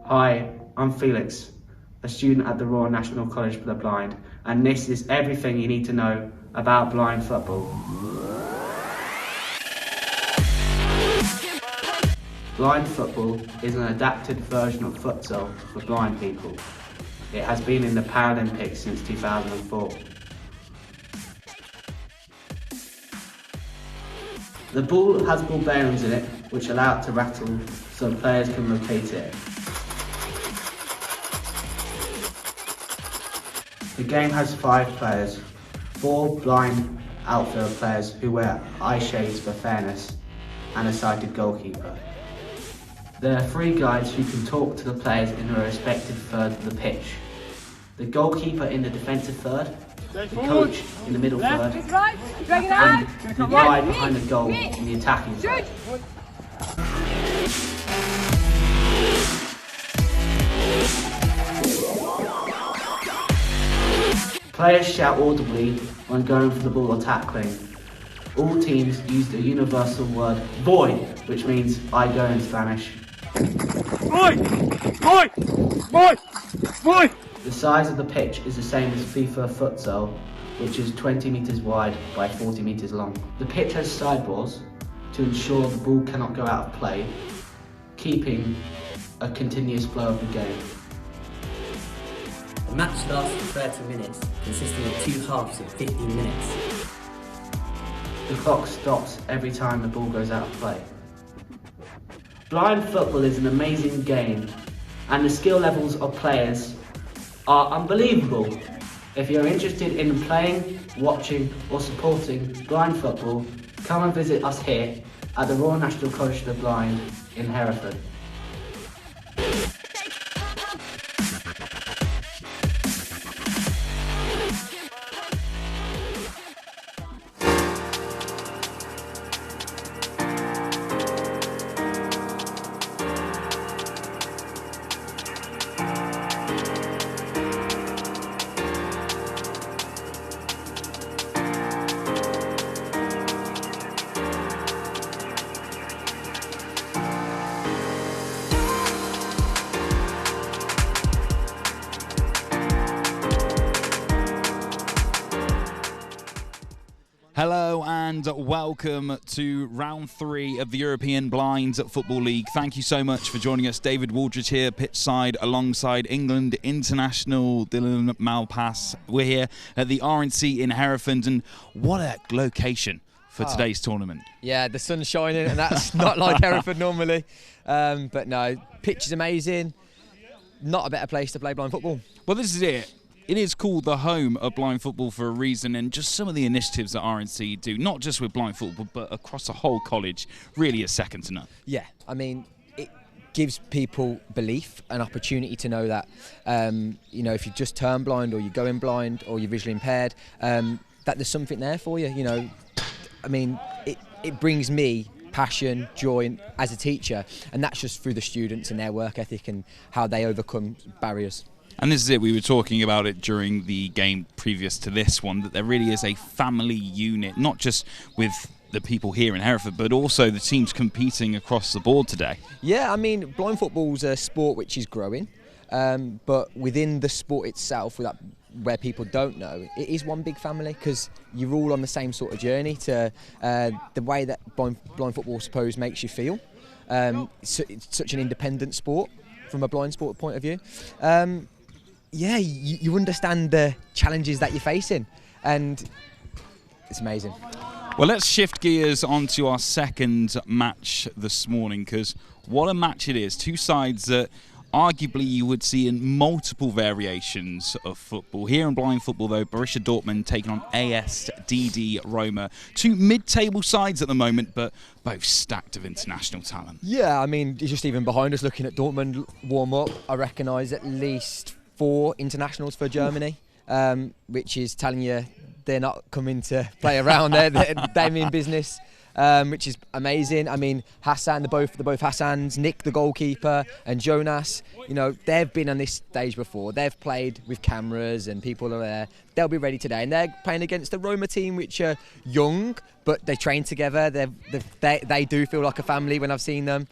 Hi, I'm Felix, a student at the Royal National College for the Blind, and this is everything you need to know about blind football. Blind football is an adapted version of futsal for blind people. It has been in the Paralympics since 2004. The ball has ball bearings in it, which allow it to rattle so players can locate it. The game has 5 players, 4 blind outfield players who wear eye shades for fairness, and a sighted goalkeeper. There are 3 guides who can talk to the players in their respective third of the pitch. The goalkeeper in the defensive third, the coach in the middle third, and the guide behind the goal in the attacking third. Players shout audibly when going for the ball or tackling. All teams use the universal word voy, which means I go in Spanish. Voy! Voy! Voy! Voy! The size of the pitch is the same as FIFA futsal, which is 20 metres wide by 40 metres long. The pitch has sideboards to ensure the ball cannot go out of play, keeping a continuous flow of the game. The match lasts for 30 minutes, consisting of 2 halves of 15 minutes. The clock stops every time the ball goes out of play. Blind football is an amazing game, and the skill levels of players are unbelievable. If you're interested in playing, watching or supporting blind football, come and visit us here at the Royal National College for the Blind in Hereford. Hello and welcome to round 3 of the European Blind Football League. Thank you so much for joining us. David Waldridge here, pitchside, alongside England international Dylan Malpass. We're here at the RNC in Hereford, and what a location for today's tournament. Yeah, the sun's shining, and that's not like Hereford normally. But no, pitch is amazing. Not a better place to play blind football. Well, this is it. It is called the home of blind football for a reason, and just some of the initiatives that RNC do, not just with blind football, but across the whole college, really is second to none. Yeah, I mean, it gives people belief, an opportunity to know that, you know, if you just turn blind or you're going blind or you're visually impaired, that there's something there for you, you know. I mean, it brings me passion, joy as a teacher, and that's just through the students and their work ethic and how they overcome barriers. And this is it, we were talking about it during the game previous to this one, that there really is a family unit, not just with the people here in Hereford, but also the teams competing across the board today. Yeah, I mean, blind football's a sport which is growing, but within the sport itself, where people don't know, it is one big family, because you're all on the same sort of journey to the way that blind football, I suppose, makes you feel. It's such an independent sport from a blind sport point of view. Yeah, you understand the challenges that you're facing, and it's amazing. Well, let's shift gears onto our second match this morning, because what a match it is. 2 sides that arguably you would see in multiple variations of football. Here in blind football, though, Borussia Dortmund taking on A.S.D.D. Roma. 2 mid-table sides at the moment, but both stacked of international talent. Yeah, I mean, just even behind us, looking at Dortmund warm up, I recognise at least 4 internationals for Germany, which is telling you they're not coming to play around. They mean business, which is amazing. I mean, Hassan, they're both Hassans, Nick, the goalkeeper, and Jonas. You know, they've been on this stage before. They've played with cameras and people are there. They'll be ready today, and they're playing against the Roma team, which are young but they train together. They do feel like a family when I've seen them.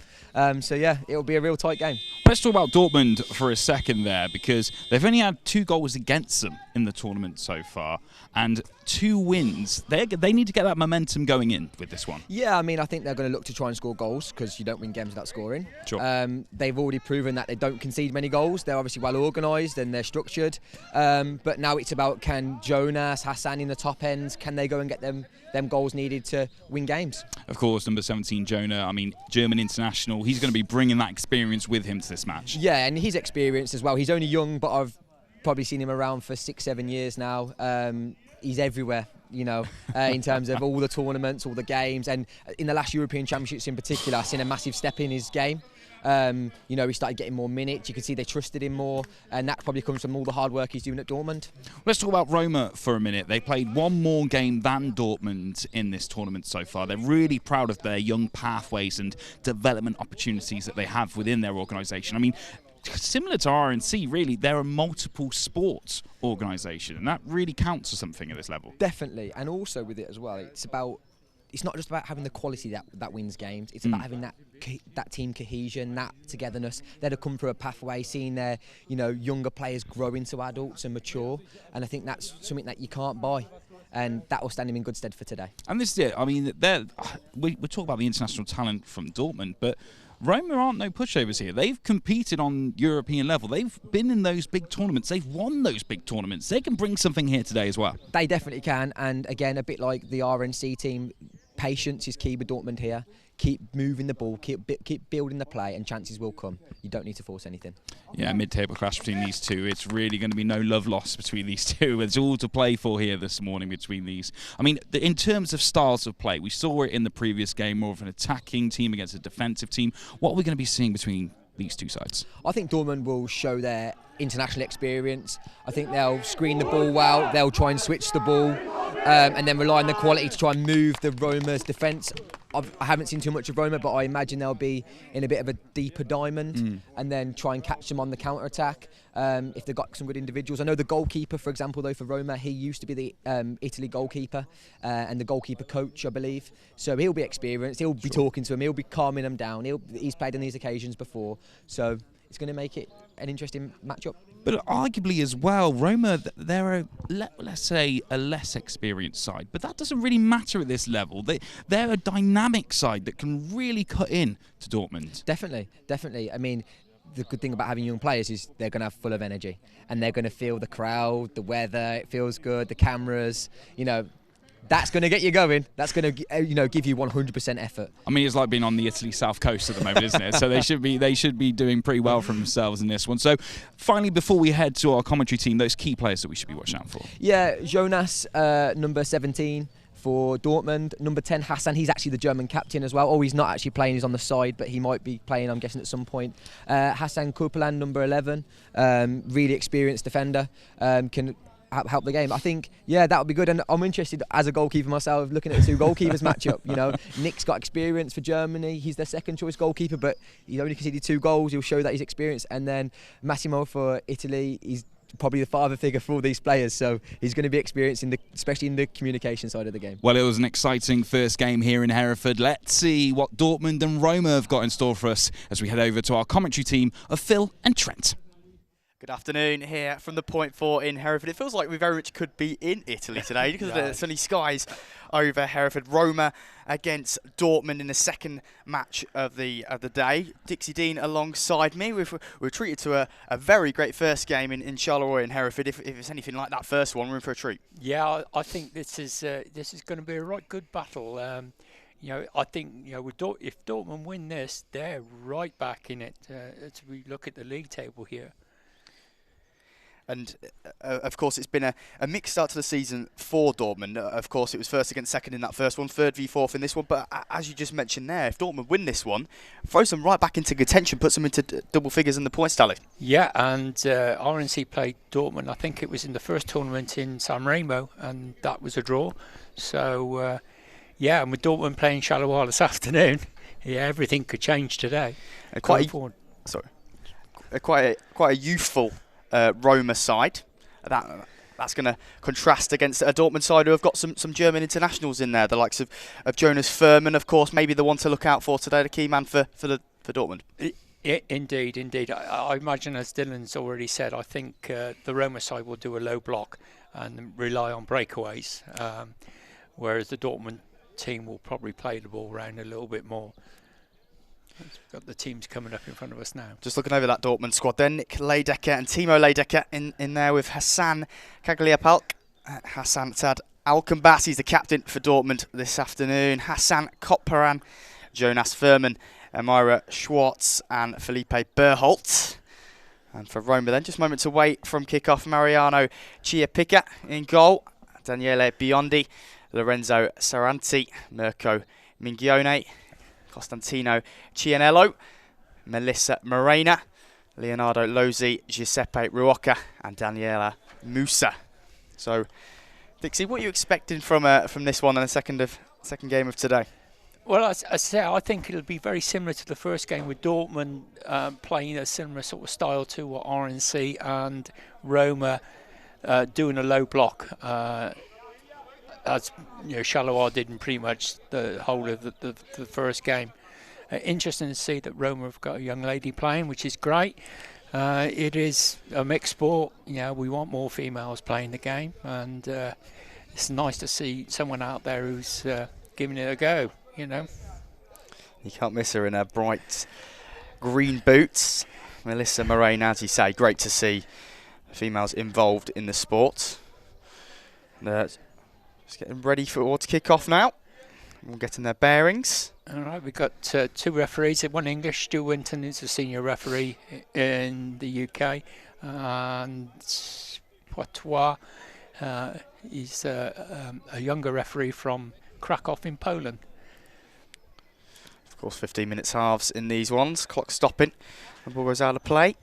So yeah, it'll be a real tight game. Let's talk about Dortmund for a second there, because they've only had 2 goals against them in the tournament so far, and 2 wins. They need to get that momentum going in with this one. Yeah, I mean, I think they're going to look to try and score goals, because you don't win games without scoring. Sure. They've already proven that they don't concede many goals. They're obviously well organised and they're structured. But now it's about, can Jonas, Hassan in the top ends, can they go and get them goals needed to win games? Of course, number 17, Jonah, I mean, German international, he's going to be bringing that experience with him to this match. Yeah, and he's experienced as well. He's only young, but I've probably seen him around for 6-7 years now. He's everywhere, in terms of all the tournaments, all the games, and in the last European Championships in particular, I've seen a massive step in his game. He started getting more minutes. You could see they trusted him more, and that probably comes from all the hard work he's doing at Dortmund. Let's talk about Roma for a minute. They played 1 more game than Dortmund in this tournament so far. They're really proud of their young pathways and development opportunities that they have within their organisation. I mean, similar to RNC, really, they're a multiple sports organisation, and that really counts for something at this level. Definitely, and also with it as well, it's not just about having the quality that wins games. It's about having that team cohesion, that togetherness. They'd have come through a pathway, seeing their younger players grow into adults and mature. And I think that's something that you can't buy, and that will stand him in good stead for today. And this is it. I mean, we talk about the international talent from Dortmund, but Roma aren't no pushovers here. They've competed on European level. They've been in those big tournaments. They've won those big tournaments. They can bring something here today as well. They definitely can. And again, a bit like the RNC team, patience is key with Dortmund here. Keep moving the ball, keep building the play, and chances will come. You don't need to force anything. Yeah, mid-table clash between these two. It's really going to be no love lost between these two. It's all to play for here this morning between these. I mean, in terms of styles of play, we saw it in the previous game, more of an attacking team against a defensive team. What are we going to be seeing between these two sides? I think Dortmund will show their international experience. I think they'll screen the ball well, they'll try and switch the ball, and then rely on the quality to try and move the Roma's defence. I haven't seen too much of Roma, but I imagine they'll be in a bit of a deeper diamond and then try and catch them on the counter-attack if they've got some good individuals. I know the goalkeeper, for example, though, for Roma, he used to be the Italy goalkeeper and the goalkeeper coach, I believe. So he'll be experienced, he'll be talking to them, he'll be calming them down. He's played on these occasions before, so it's going to make it an interesting matchup. But arguably as well, Roma, they're let's say a less experienced side, but that doesn't really matter at this level. They're a dynamic side that can really cut in to Dortmund. Definitely. I mean, the good thing about having young players is they're going to have full of energy, and they're going to feel the crowd, the weather, it feels good, the cameras, that's going to get you going. That's going to, give you 100% effort. I mean, it's like being on the Italy south coast at the moment, isn't it? So they should be doing pretty well for themselves in this one. So finally, before we head to our commentary team, those key players that we should be watching out for. Yeah, Jonas, number 17 for Dortmund. Number 10, Hassan. He's actually the German captain as well. Oh, he's not actually playing. He's on the side, but he might be playing, I'm guessing, at some point. Hassan Kurpelan, number 11. Really experienced defender. Can help the game. I think, that would be good. And I'm interested, as a goalkeeper myself, looking at the two goalkeepers matchup. Nick's got experience for Germany. He's their second choice goalkeeper, but he's only conceded 2 goals. He'll show that he's experienced. And then Massimo for Italy, he's probably the father figure for all these players, so he's going to be experienced especially in the communication side of the game. Well, it was an exciting first game here in Hereford. Let's see what Dortmund and Roma have got in store for us as we head over to our commentary team of Phil and Trent. Good afternoon here from the Point 4 in Hereford. It feels like we very much could be in Italy today because of the sunny skies over Hereford. Roma against Dortmund in the second match of the day. Dixie Dean alongside me. We're treated to a very great first game in Charleroi in Hereford. If it's anything like that first one, we're in for a treat. Yeah, I think this is going to be a right good battle. I think if Dortmund win this, they're right back in it as we look at the league table here. And, of course, it's been a mixed start to the season for Dortmund. Of course, it was first against second in that first one, third v fourth in this one. But as you just mentioned there, if Dortmund win this one, throws them right back into contention, puts them into double figures in the points tally. Yeah, and RNC played Dortmund, I think it was in the first tournament in San Remo, and that was a draw. So, and with Dortmund playing Charleroi this afternoon, everything could change today. Quite a youthful Roma side. that's going to contrast against a Dortmund side who have got some German internationals in there, the likes of Jonas Furman, of course, maybe the one to look out for today, the key man for Dortmund. Indeed. I imagine, as Dylan's already said, I think the Roma side will do a low block and rely on breakaways, whereas the Dortmund team will probably play the ball around a little bit more. We've got the teams coming up in front of us now. Just looking over that Dortmund squad then, Nick Leidecker and Timo Leidecker in there with Hassan Kagliapalk, Hassan Tad Alkenbass, he's the captain for Dortmund this afternoon, Hassan Kopparan, Jonas Furman, Amira Schwartz and Felipe Berholt. And for Roma then, just moments away from kick-off, Mariano Chiapica in goal, Daniele Biondi, Lorenzo Saranti, Mirko Mingione, Costantino Cianello, Melissa Morena, Leonardo Lozzi, Giuseppe Ruocca and Daniela Musa. So, Dixie, what are you expecting from this one and the second game of today? Well, as I say, I think it'll be very similar to the first game, with Dortmund playing a similar sort of style to RNC, and Roma doing a low block, as Charleroi did in pretty much the whole of the first game. Interesting to see that Roma have got a young lady playing, which is great. It is a mixed sport. We want more females playing the game, and it's nice to see someone out there who's giving it a go. You can't miss her in her bright green boots. Melissa Morena, as you say, great to see females involved in the sport. Just getting ready to kick off now. We're getting their bearings. All right, we've got two referees. One English, Stu Winton, who's a senior referee in the UK, and Poitois, he's a younger referee from Krakow in Poland. Of course, 15 minutes halves in these ones. Clock stopping. The ball goes out of play.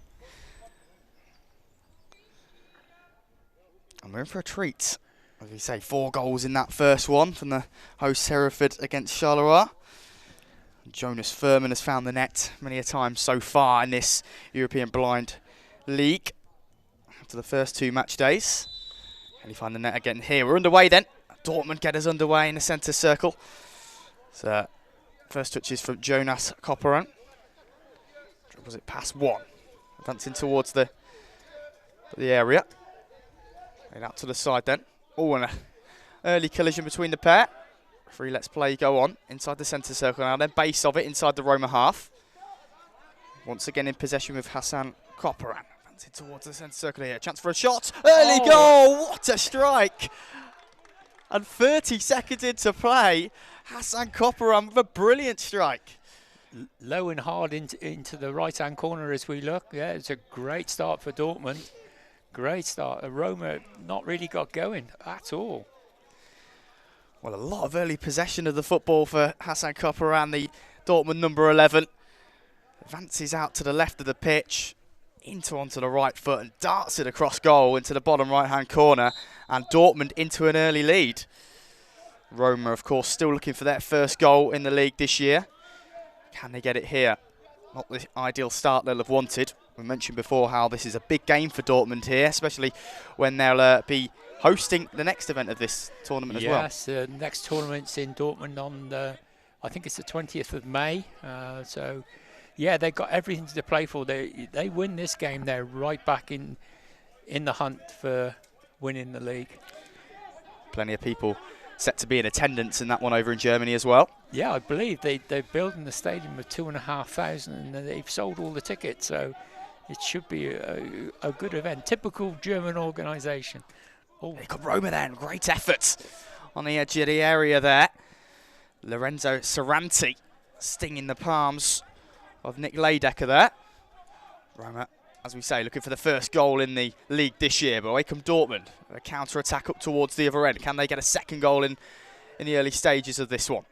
And we're in for a treat. As we say, 4 goals in that first one from the host Hereford against Charleroi. Jonas Furman has found the net many a time so far in this European Blind League. After the first 2 match days. Can he find the net again here? We're underway then. Dortmund get us underway in the centre circle. So, first touch is from Jonas Kopparan. Was it past 1? Advancing towards the area. And out to the side then. Oh, and an early collision between the pair. Referee lets play go on inside the centre circle now. Then base of it inside the Roma half. Once again in possession with Hassan Kopparan. Advancing towards the centre circle here. Chance for a shot. Early goal. What a strike. And 30 seconds into play, Hassan Kopparan with a brilliant strike. Low and hard into the right-hand corner as we look. Yeah, it's a great start for Dortmund. Great start. Roma not really got going at all. Well, a lot of early possession of the football for Hassan Kopparan, the Dortmund number 11. Advances out to the left of the pitch, onto the right foot, and darts it across goal into the bottom right-hand corner, and Dortmund into an early lead. Roma, of course, still looking for their first goal in the league this year. Can they get it here? Not the ideal start they'll have wanted. We mentioned before how this is a big game for Dortmund here, especially when they'll be hosting the next event of this tournament as well. Yes, next tournament's in Dortmund on, I think it's the 20th of May. So, yeah, they've got everything to play for. They win this game, they're right back in the hunt for winning the league. Plenty of people set to be in attendance in that one over in Germany as well. Yeah, I believe they're building the stadium with 2,500, and they've sold all the tickets, so it should be a good event. Typical German organisation. Oh. They got Roma then. Great effort on the edge of the area there. Lorenzo Saranti stinging the palms of Nick Leidecker there. Roma, as we say, looking for the first goal in the league this year, but away come Dortmund. A counter-attack up towards the other end. Can they get a second goal in the early stages of this one?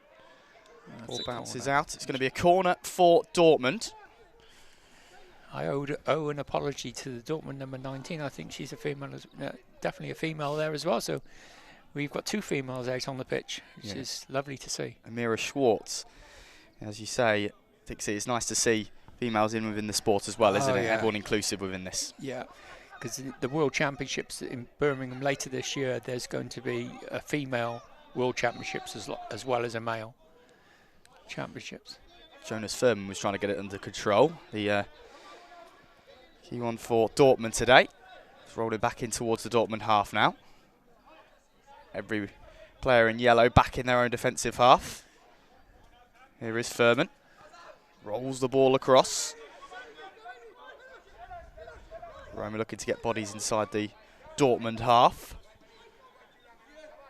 Ball bounces out. It's going to be a corner for Dortmund. I owe an apology to the Dortmund number 19. I think she's a female, definitely a female there as well. So we've got 2 females out on the pitch, which is lovely to see. Amira Schwartz, as you say, Dixie, it's nice to see females within the sport as well, isn't it? Yeah. Everyone inclusive within this. Yeah. because the World Championships in Birmingham later this year, there's going to be a female World Championships as well as a male championships. Jonas Furman was trying to get it under control. The key one for Dortmund today. It's rolling back in towards the Dortmund half now. Every player in yellow back in their own defensive half. Here is Furman. Rolls the ball across. Roma looking to get bodies inside the Dortmund half.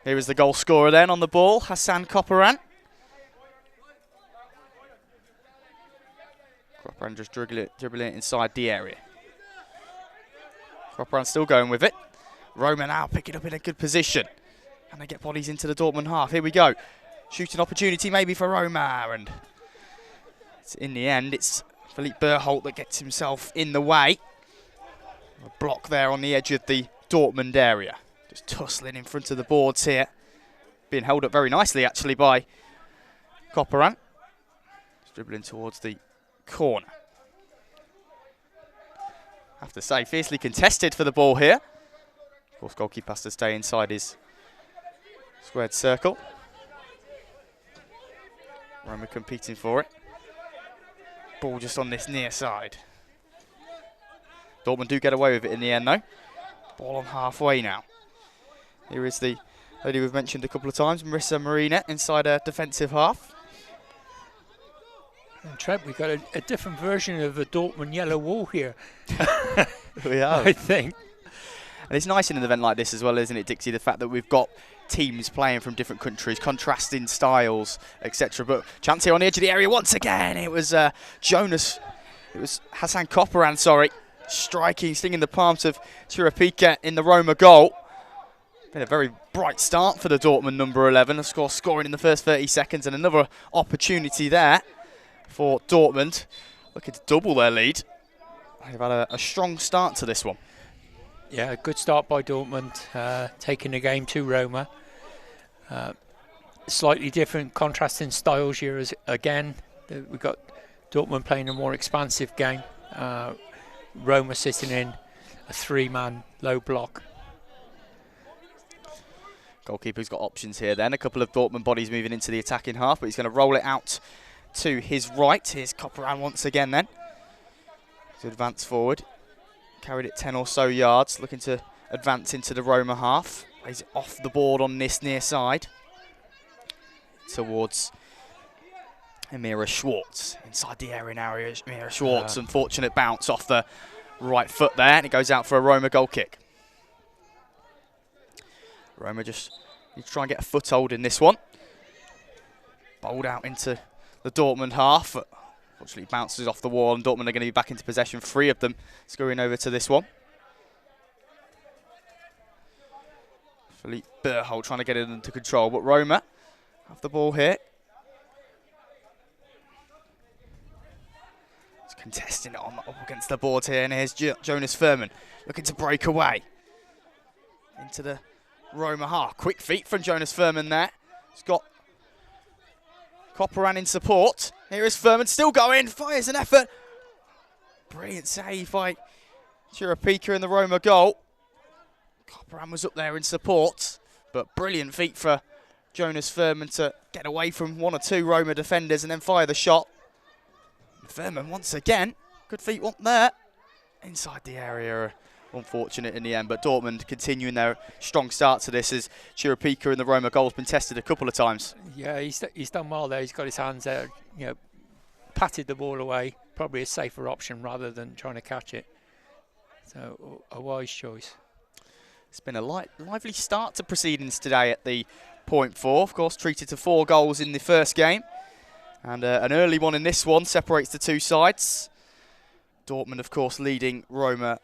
Here is the goal scorer then on the ball, Hassan Koparan. Koparan just dribbling it inside the area. Koparan still going with it. Roma now picking up in a good position. And they get bodies into the Dortmund half. Here we go. Shooting opportunity maybe for Roma. And in the end, it's Philippe Berholt that gets himself in the way. A block there on the edge of the Dortmund area. Just tussling in front of the boards here. Being held up very nicely, actually, by Koparan. Dribbling towards the corner. Have to say, fiercely contested for the ball here. Of course, goalkeeper has to stay inside his squared circle. Roma competing for it. Ball just on this near side. Dortmund do get away with it in the end, though. Ball on halfway now. Here is the lady we've mentioned a couple of times, Marissa Marina, inside her defensive half. And Trev, we've got a different version of a Dortmund yellow wall here. We have. I think. And it's nice in an event like this as well, isn't it, Dixie? The fact that we've got teams playing from different countries, contrasting styles, etc. But chance here on the edge of the area once again. It was Hassan Koparan, sorry. Striking, stinging the palms of Chirapika in the Roma goal. Been a very bright start for the Dortmund number 11. Of course, scoring in the first 30 seconds and another opportunity there for Dortmund. Looking to double their lead. They've had a strong start to this one. Yeah, good start by Dortmund, taking the game to Roma. Slightly different, contrasting styles here again. We've got Dortmund playing a more expansive game. Roma sitting in a three-man low block. Goalkeeper's got options here then. A couple of Dortmund bodies moving into the attacking half, but he's going to roll it out to his right. Here's Koparan once again then. To advance forward. Carried it 10 or so yards, looking to advance into the Roma half. Plays it off the board on this near side. Towards Amira Schwartz. Inside the area now, Amira Schwartz. Unfortunate bounce off the right foot there, and it goes out for a Roma goal kick. Roma just need to try and get a foothold in this one. Bowled out into the Dortmund half. Unfortunately, bounces off the wall, and Dortmund are going to be back into possession. 3 of them scurrying over to this one. Philippe Berholt trying to get it under control, but Roma have the ball here. It's contesting it up against the board here, and here's Jonas Furman looking to break away into the Roma half. Quick feet from Jonas Furman there. He's got Koparan in support. Here is Furman still going, fires an effort. Brilliant save by Chirapika in the Roma goal. Koparan was up there in support, but brilliant feat for Jonas Furman to get away from 1 or 2 Roma defenders and then fire the shot. Furman once again, good feet up there. Inside the area, unfortunate in the end, but Dortmund continuing their strong start to this as Chirapika in the Roma goal has been tested a couple of times. Yeah, he's done well there. He's got his hands there, patted the ball away. Probably a safer option rather than trying to catch it. So a wise choice. It's been a lively start to proceedings today at the point 4. Of course, treated to 4 goals in the first game. And an early one in this one separates the 2 sides. Dortmund, of course, leading Roma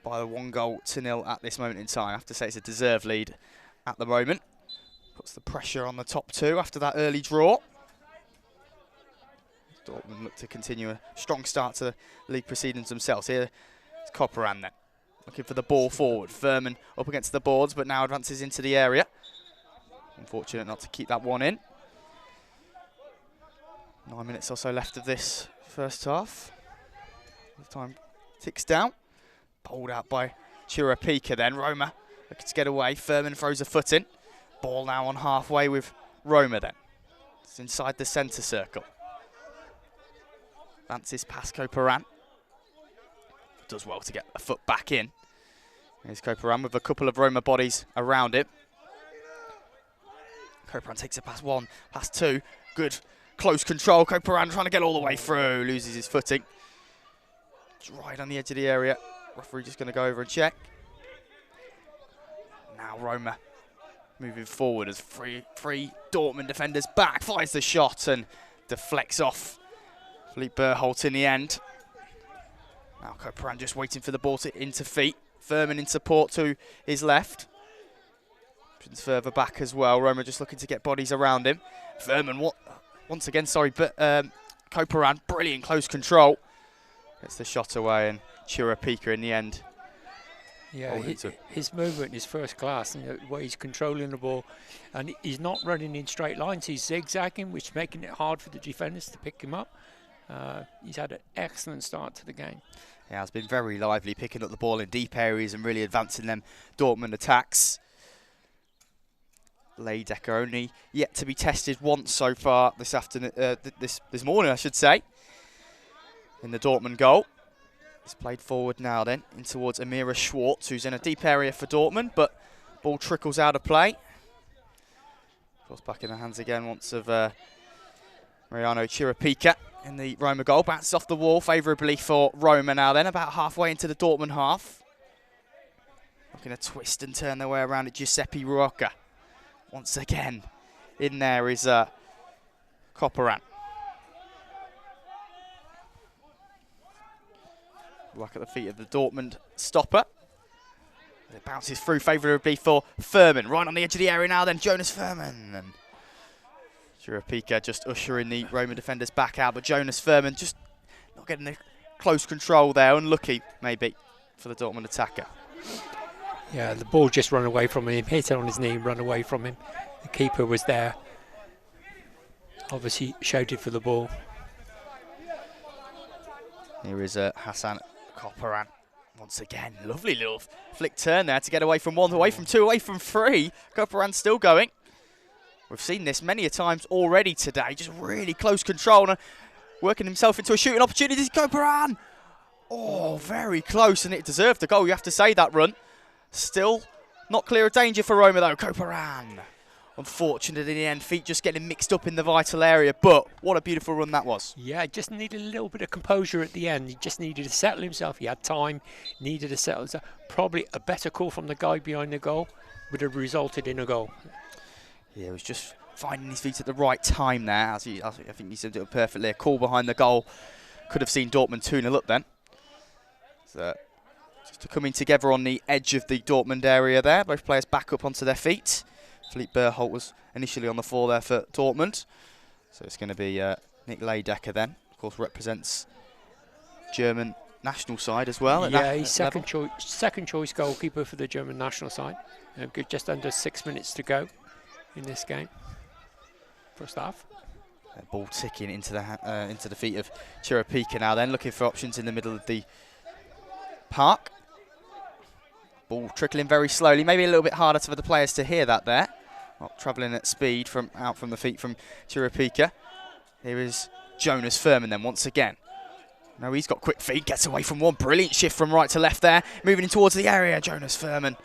by 1-0 at this moment in time. I have to say it's a deserved lead at the moment. Puts the pressure on the top 2 after that early draw. Dortmund look to continue a strong start to the league proceedings themselves. Here it's Koparan then, looking for the ball forward. Furman up against the boards, but now advances into the area. Unfortunate not to keep that one in. 9 minutes or so left of this first half. The time ticks down. Bowled out by Chirapika then. Roma looking to get away. Furman throws a foot in. Ball now on halfway with Roma then. It's inside the centre circle. Advances past Koparan. Does well to get a foot back in. Here's Koparan with a couple of Roma bodies around it. Koparan takes it past 1, past 2. Good close control. Koparan trying to get all the way through. Loses his footing. It's right on the edge of the area. Referee just going to go over and check. Now Roma moving forward as three Dortmund defenders back. Flies the shot and deflects off Philippe Berholt in the end. Now Koparan just waiting for the ball into feet. Furman in support to his left. Further back as well. Roma just looking to get bodies around him. Furman, once again, sorry, but Koparan, brilliant close control. Gets the shot away and Chirapika in the end. Yeah, his movement is first class, and the way he's controlling the ball, and he's not running in straight lines, he's zigzagging, which is making it hard for the defenders to pick him up. He's had an excellent start to the game. Yeah, has been very lively, picking up the ball in deep areas and really advancing them Dortmund attacks. Leidecker only yet to be tested once so far this afternoon, this morning, I should say, in the Dortmund goal. It's played forward now then, in towards Amira Schwartz, who's in a deep area for Dortmund, but ball trickles out of play. Of course, back in the hands again once of Mariano Chirapika in the Roma goal. Bounces off the wall favourably for Roma now then, about halfway into the Dortmund half. Looking to twist and turn their way around it, Giuseppe Ruocca. Once again, in there is Koparan. Back at the feet of the Dortmund stopper. It bounces through favourably for Furman. Right on the edge of the area now then, Jonas Furman. And Chirapika just ushering the Roma defenders back out, but Jonas Furman just not getting the close control there. Unlucky, maybe, for the Dortmund attacker. Yeah, the ball just run away from him, hit it on his knee, run away from him. The keeper was there. Obviously shouted for the ball. Here is Hassan Koparan. Once again, lovely little flick turn there to get away from 1, away from 2, away from 3. Koparan still going. We've seen this many a times already today. Just really close control and working himself into a shooting opportunity. Koparan! Oh, very close, and it deserved the goal. You have to say that run. Still not clear of danger for Roma though. Koparan. Unfortunate in the end, feet just getting mixed up in the vital area, but what a beautiful run that was. Yeah, just needed a little bit of composure at the end. He just needed to settle himself. He had time, needed to settle himself. Probably a better call from the guy behind the goal would have resulted in a goal. Yeah, he was just finding his feet at the right time there. I think he said it perfectly. A call behind the goal. Could have seen Dortmund 2-0 up then. So, just coming together on the edge of the Dortmund area there. Both players back up onto their feet. Philippe Berholt was initially on the floor there for Dortmund. So it's going to be Nick Leidecker then. Of course, represents German national side as well. Yeah, he's second choice goalkeeper for the German national side. Just under 6 minutes to go in this game. First half. Ball ticking into the feet of Chirapika now then, looking for options in the middle of the park. Ball trickling very slowly, maybe a little bit harder for the players to hear that there. Not travelling at speed out from the feet from Chirapika. Here is Jonas Furman then once again. No, he's got quick feet, gets away from 1. Brilliant shift from right to left there. Moving in towards the area, Jonas Furman.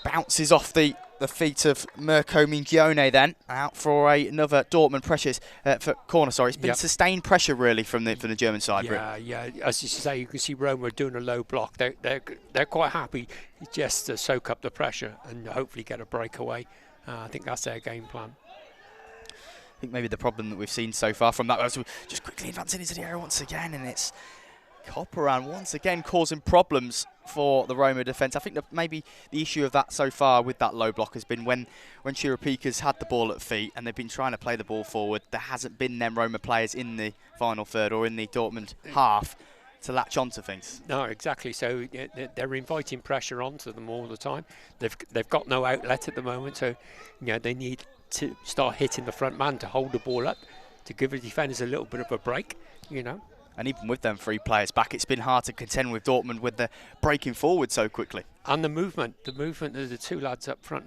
Bounces off the feet of Mirko Mingione then. Out for another Dortmund pressures for corner, sorry. It's been sustained pressure really from the German side. Yeah. As you say, you can see Roma doing a low block. They're quite happy just to soak up the pressure and hopefully get a breakaway. I think that's their game plan. I think maybe the problem that we've seen so far from that was just quickly advancing into the area once again, and it's Koparan once again causing problems for the Roma defence. I think that maybe the issue of that so far with that low block has been when Chirapika's had the ball at feet and they've been trying to play the ball forward, there hasn't been them Roma players in the final third or in the Dortmund half to latch onto things. No, exactly. So they're inviting pressure onto them all the time. They've got no outlet at the moment, so they need to start hitting the front man to hold the ball up, to give the defenders a little bit of a break, And even with them 3 players back, it's been hard to contend with Dortmund with the breaking forward so quickly. And the movement of the 2 lads up front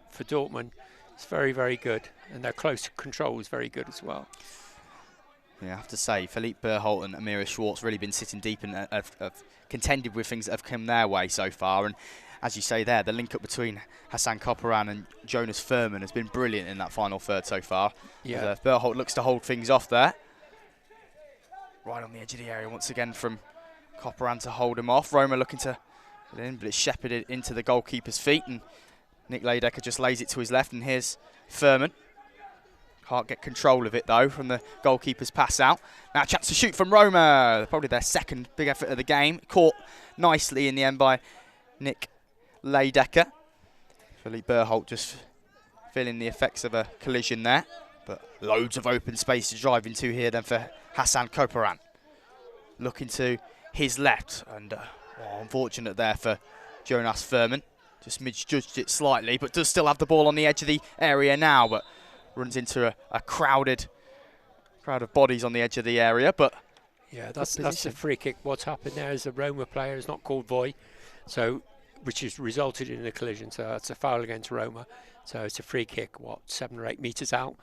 for Dortmund is very, very good. And their close control is very good as well. Yeah, I have to say, Philippe Berholt and Amira Schwartz really been sitting deep and have contended with things that have come their way so far. And as you say there, the link up between Hassan Koparan and Jonas Furman has been brilliant in that final third so far. Yeah. Berholt looks to hold things off there. Right on the edge of the area once again from Koparan to hold him off. Roma looking to get in, but it's shepherded into the goalkeeper's feet, and Nick Leidecker just lays it to his left, and here's Furman. Can't get control of it though from the goalkeeper's pass out. Now a chance to shoot from Roma. Probably their second big effort of the game. Caught nicely in the end by Nick Leidecker. Philippe Berholt just feeling the effects of a collision there. But loads of open space to drive into here then for Hassan Koparan. Looking to his left, and unfortunate there for Jonas Furman. Just misjudged it slightly, but does still have the ball on the edge of the area now, but runs into a crowd of bodies on the edge of the area. But yeah, that's a free kick. What's happened there is the Roma player is not called Voy, which has resulted in a collision. So that's a foul against Roma. So it's a free kick, 7 or 8 metres out.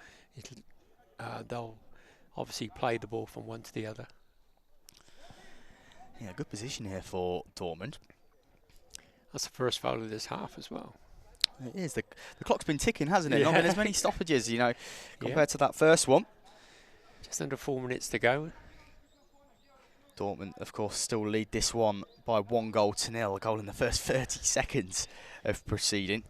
They'll obviously play the ball from one to the other. Yeah, good position here for Dortmund. That's the first foul of this half as well. It is. The clock's been ticking, hasn't it? Yeah. Not been as many stoppages, compared to that first one. Just under 4 minutes to go. Dortmund, of course, still lead this one by 1-0. A goal in the first 30 seconds of proceeding.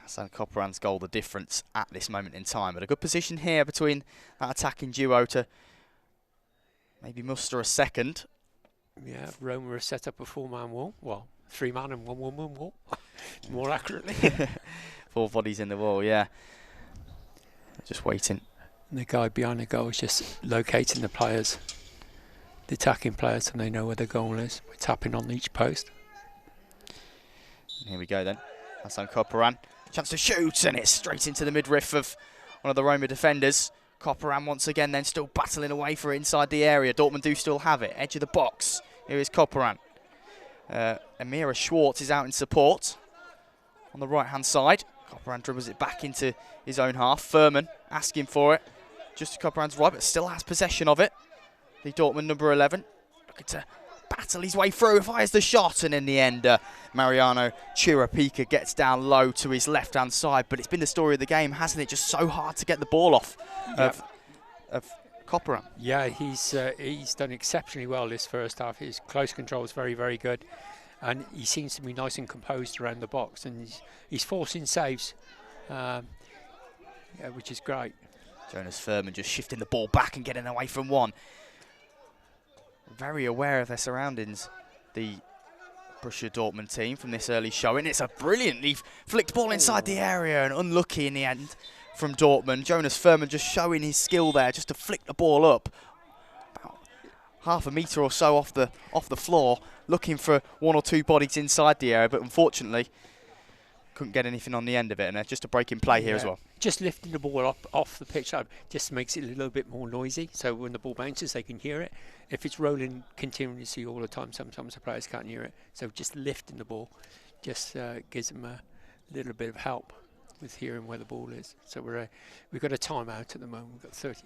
Hassan Koparan's goal, the difference at this moment in time. But a good position here between that attacking duo to maybe muster a second. Yeah, Roma has set up a 4-man wall. Well, 3-man and 1-woman wall. More accurately. 4 bodies in the wall, yeah. Just waiting. And the guy behind the goal is just locating the players, the attacking players, so they know where the goal is. We're tapping on each post. Here we go then. Hassan Koparan. Chance to shoot, and it's straight into the midriff of one of the Roma defenders. Koparan once again then still battling away for it inside the area. Dortmund do still have it. Edge of the box. Here is Koparan. Amira Schwartz is out in support on the right-hand side. Koparan dribbles it back into his own half. Furman asking for it. Just to Koparan's right, but still has possession of it. The Dortmund number 11 looking to battle his way through, fires the shot, and in the end, Mariano Chirapika gets down low to his left-hand side. But it's been the story of the game, hasn't it? Just so hard to get the ball off of Koparan. Yeah, he's done exceptionally well this first half. His close control is very, very good, and he seems to be nice and composed around the box, and he's forcing saves, which is great. Jonas Furman just shifting the ball back and getting away from one. Very aware of their surroundings, the Borussia Dortmund team from this early showing. It's a brilliantly flicked ball inside the area and unlucky in the end from Dortmund. Jonas Furman just showing his skill there, just to flick the ball up about half a metre or so off the floor, looking for 1 or 2 bodies inside the area, but unfortunately couldn't get anything on the end of it. And just a break in play here as well. Just lifting the ball up off the pitch just makes it a little bit more noisy, so when the ball bounces they can hear it. If it's rolling continuously all the time, sometimes the players can't hear it. So just lifting the ball just gives them a little bit of help with hearing where the ball is. So we've got a timeout at the moment. We've got 30.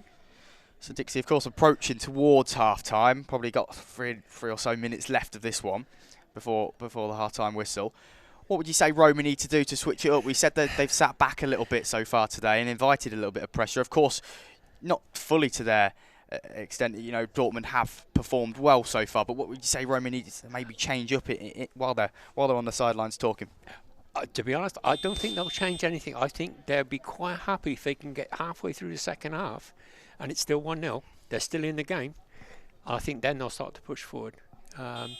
So Dixie, of course, approaching towards half-time. Probably got three or so minutes left of this one before the half-time whistle. What would you say Roma need to do to switch it up? We said that they've sat back a little bit so far today and invited a little bit of pressure. Of course, not fully to their extent. Dortmund have performed well so far. But what would you say Roma needs to maybe change up it while they're on the sidelines talking? To be honest, I don't think they'll change anything. I think they'll be quite happy if they can get halfway through the second half and it's still 1-0. They're still in the game. I think then they'll start to push forward and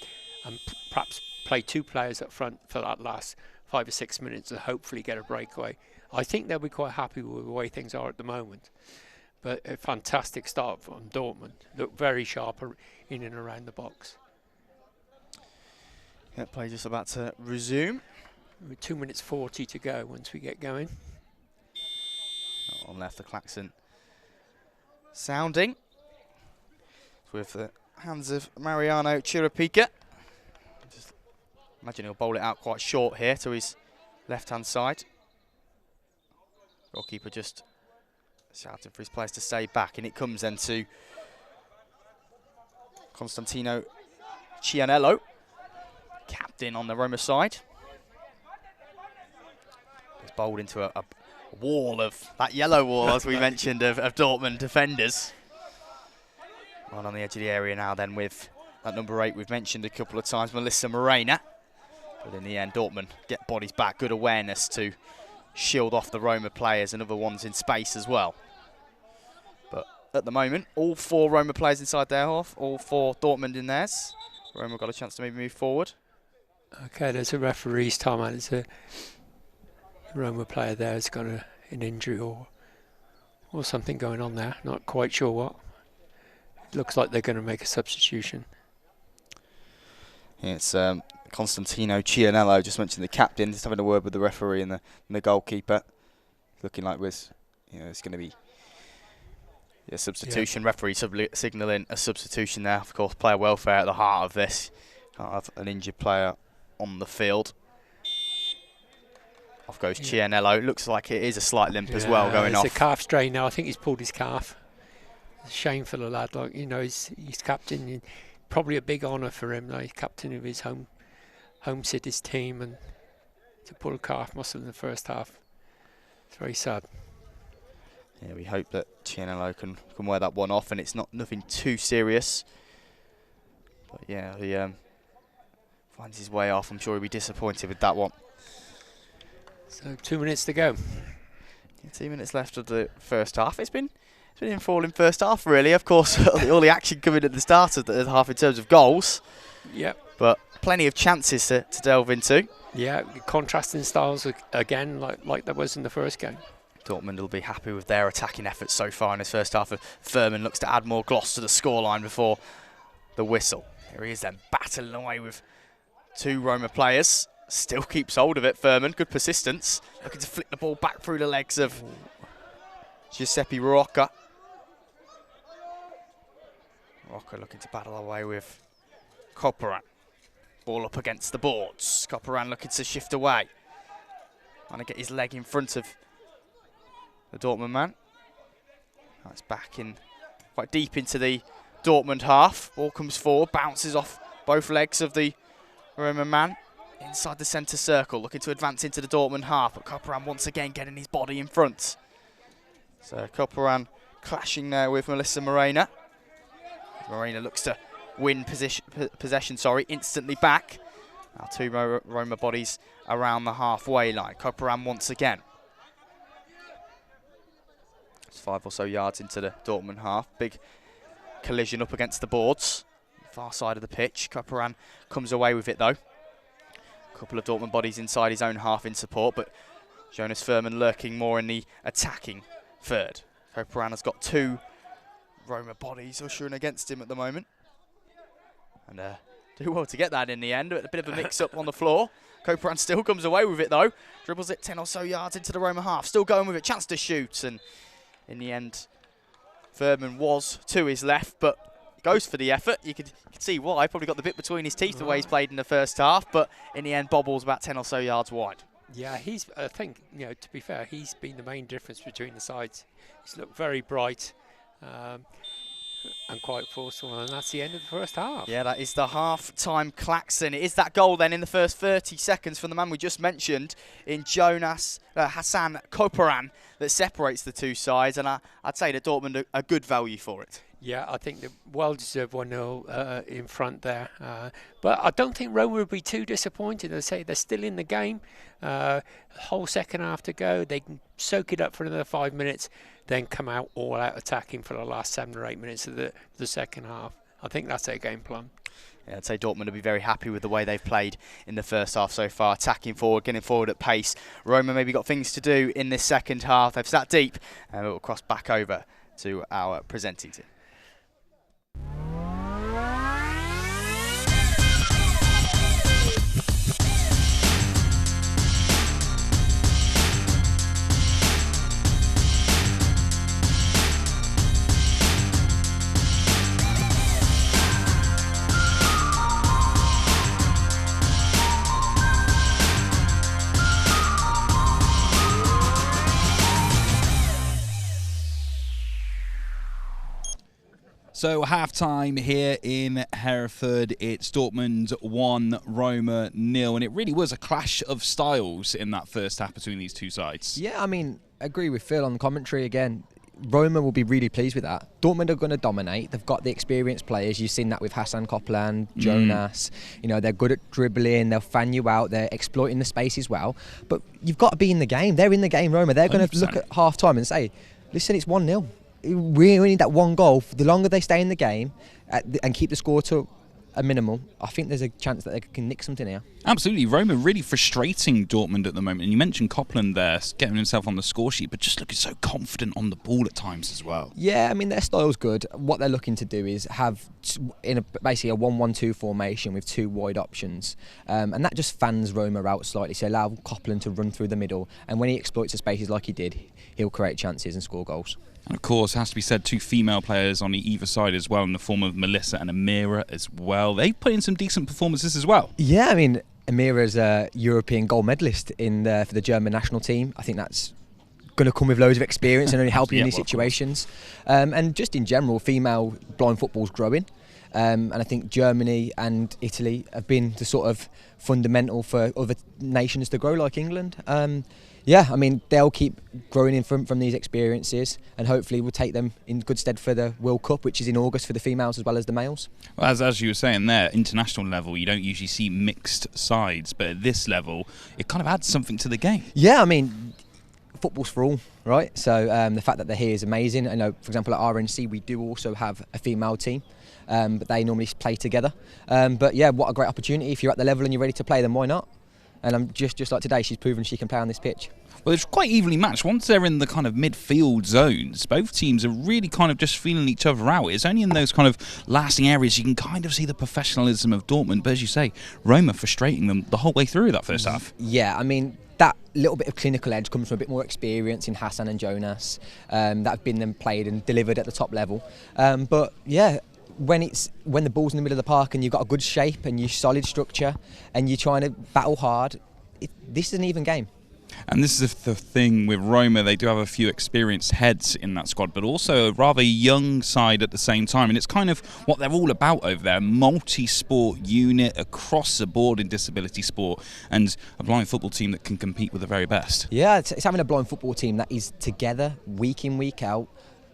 perhaps play 2 players up front for that last 5 or 6 minutes and hopefully get a breakaway. I think they'll be quite happy with the way things are at the moment. But a fantastic start from Dortmund. Look very sharp in and around the box. Yeah, play just about to resume. With 2 minutes 40 to go once we get going. On left, the klaxon sounding. with the hands of Mariano Chirapika. Just imagine he'll bowl it out quite short here to his left-hand side. Goalkeeper just shouting for his players to stay back, and it comes then to Constantino Cianello, captain on the Roma side. He's bowled into a wall of, that yellow wall as we mentioned, of Dortmund defenders. Right on the edge of the area now then with that number 8 we've mentioned a couple of times, Melissa Morena. But in the end, Dortmund get bodies back, good awareness to shield off the Roma players and other ones in space as well. But at the moment, all 4 Roma players inside their half, all 4 Dortmund in theirs. Roma got a chance to maybe move forward. Okay, there's a referee's time out. There's a Roma player there has got an injury or something going on there. Not quite sure what. It looks like they're going to make a substitution. It's Constantino Cianello, just mentioned the captain, just having a word with the referee and the goalkeeper. Looking like it's going to be a substitution. Yeah. Referee signalling a substitution there. Of course, player welfare at the heart of this. Can't have an injured player on the field. Off goes Cianello. Looks like it is a slight limp as well going off. It's a calf strain now. I think he's pulled his calf. It's a shame for the lad. Like, he's captain. Probably a big honour for him. Like, captain of his home city's team, and to pull a calf muscle in the first half. It's very sad. Yeah, we hope that Cianello can wear that one off, and it's nothing too serious. But yeah, he finds his way off. I'm sure he'll be disappointed with that one. So 2 minutes to go. Yeah, 2 minutes left of the first half. It's been in falling first half, really. Of course, all the action coming at the start of the half in terms of goals. Yep. But plenty of chances to delve into. Yeah, contrasting styles again, like there was in the first game. Dortmund will be happy with their attacking efforts so far in this first half. Furman looks to add more gloss to the scoreline before the whistle. Here he is then, battling away with 2 Roma players. Still keeps hold of it, Furman. Good persistence. Looking to flick the ball back through the legs of Giuseppe Rocca. Rocca looking to battle away with Corporan. Ball up against the boards. Corporan looking to shift away. Trying to get his leg in front of the Dortmund man. That's back in quite deep into the Dortmund half. Ball comes forward, bounces off both legs of the Roma man. Inside the centre circle, looking to advance into the Dortmund half, but Corporan once again getting his body in front. So Corporan clashing there with Melissa Morena. Morena looks to win possession, instantly back. Now 2 Roma bodies around the halfway line. Corporan once again. It's 5 or so yards into the Dortmund half. Big collision up against the boards. Far side of the pitch. Corporan comes away with it though. Couple of Dortmund bodies inside his own half in support, but Jonas Furman lurking more in the attacking third. Corporan has got 2 Roma bodies ushering against him at the moment. And do well to get that in the end. A bit of a mix-up on the floor. Corporan still comes away with it though. Dribbles it 10 or so yards into the Roma half. Still going with it, chance to shoot. And in the end, Furman was to his left, but goes for the effort. You could see why. Probably got the bit between his teeth the way he's played in the first half, but in the end, bobbles about 10 or so yards wide. Yeah, I think, to be fair, he's been the main difference between the sides. He's looked very bright and quite forceful, and that's the end of the first half. Yeah, that is the half-time klaxon. It is that goal then in the first 30 seconds from the man we just mentioned in Jonas Hassan Corporan that separates the 2 sides, and I'd say that Dortmund a good value for it. Yeah, I think the well-deserved 1-0 in front there. But I don't think Roma would be too disappointed. As I say, they're still in the game. Whole second half to go. They can soak it up for another 5 minutes, then come out all out attacking for the last 7 or 8 minutes of the second half. I think that's their game plan. Yeah, I'd say Dortmund will be very happy with the way they've played in the first half so far, attacking forward, getting forward at pace. Roma maybe got things to do in this second half. They've sat deep, and we'll cross back over to our presenting team. So half-time here in Hereford, it's Dortmund 1, Roma 0, and it really was a clash of styles in that first half between these two sides. Yeah, I mean, I agree with Phil on the commentary again. Roma will be really pleased with that. Dortmund are going to dominate. They've got the experienced players. You've seen that with Hassan Copland, Jonas. You know, they're good at dribbling. They'll fan you out. They're exploiting the space as well. But you've got to be in the game. They're in the game, Roma. They're going to look at half-time and say, listen, it's 1-0. We need that one goal. The longer they stay in the game and keep the score to a minimal, I think there's a chance that they can nick something here. Absolutely. Roma really frustrating Dortmund at the moment. And you mentioned Copland there, getting himself on the score sheet, but just looking so confident on the ball at times as well. Yeah, I mean, their style's good. What they're looking to do is have basically a 1-1-2 formation with two wide options. And that just fans Roma out slightly. So allow Copland to run through the middle. And when he exploits the spaces like he did, he'll create chances and score goals. And of course, it has to be said, two female players on either side as well, in the form of Melissa and Amira as well. They put in some decent performances as well. Yeah, I mean, Amira's a European gold medalist for the German national team. I think that's going to come with loads of experience and only help you in these situations. And just in general, female blind football's growing. And I think Germany and Italy have been the sort of fundamental for other nations to grow, like England. Yeah, I mean, they'll keep growing from these experiences, and hopefully we'll take them in good stead for the World Cup, which is in August for the females as well as the males. Well, as you were saying there, international level, you don't usually see mixed sides, but at this level, it kind of adds something to the game. Yeah, I mean, football's for all, right? So the fact that they're here is amazing. I know, for example, at RNC, we do also have a female team. But they normally play together. But yeah, what a great opportunity. If you're at the level and you're ready to play, then why not? And I'm just like today, she's proven she can play on this pitch. Well, it's quite evenly matched. Once they're in the kind of midfield zones, both teams are really kind of just feeling each other out. It's only in those kind of lasting areas you can kind of see the professionalism of Dortmund. But as you say, Roma frustrating them the whole way through that first half. Yeah, I mean, that little bit of clinical edge comes from a bit more experience in Hassan and Jonas that have been then played and delivered at the top level. But yeah, when the ball's in the middle of the park and you've got a good shape and you're solid structure and you're trying to battle hard, this is an even game. And this is the thing with Roma, they do have a few experienced heads in that squad, but also a rather young side at the same time. And it's kind of what they're all about over there, multi-sport unit across the board in disability sport, and a blind football team that can compete with the very best. Yeah, it's having a blind football team that is together week in, week out,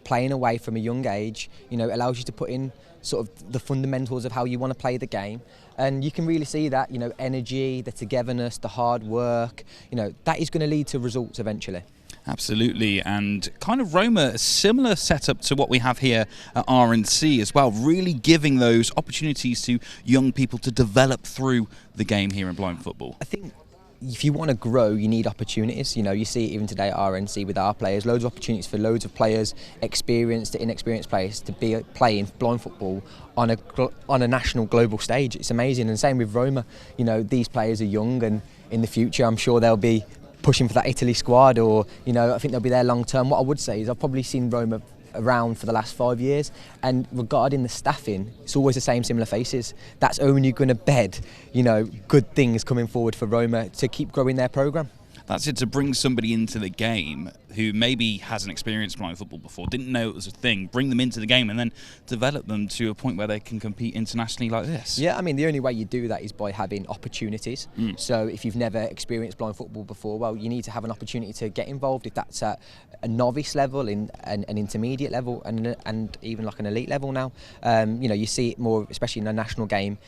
playing away from a young age. You know, it allows you to put in sort of the fundamentals of how you want to play the game, and you can really see that, you know, energy, the togetherness, the hard work, you know, that is going to lead to results eventually. Absolutely, and kind of Roma, a similar setup to what we have here at RNC as well, really giving those opportunities to young people to develop through the game here in blind football. I think if you want to grow, you need opportunities. You know, you see it even today at RNC with our players, loads of opportunities for loads of players, experienced to inexperienced players, to be playing blind football on a national global stage. It's amazing. And same with Roma. You know, these players are young, and in the future I'm sure they'll be pushing for that Italy squad, or, you know, I think they'll be there long term. What I would say is I've probably seen Roma around for the last 5 years, and regarding the staffing, it's always the same similar faces. That's only going to bed, you know, good things coming forward for Roma to keep growing their programme. That's it, to bring somebody into the game who maybe hasn't experienced blind football before, didn't know it was a thing, bring them into the game and then develop them to a point where they can compete internationally like this. Yeah, I mean, the only way you do that is by having opportunities. So if you've never experienced blind football before, well, you need to have an opportunity to get involved, if that's at a novice level, in an intermediate level, and even like an elite level now. You know, you see it more, especially in a national game.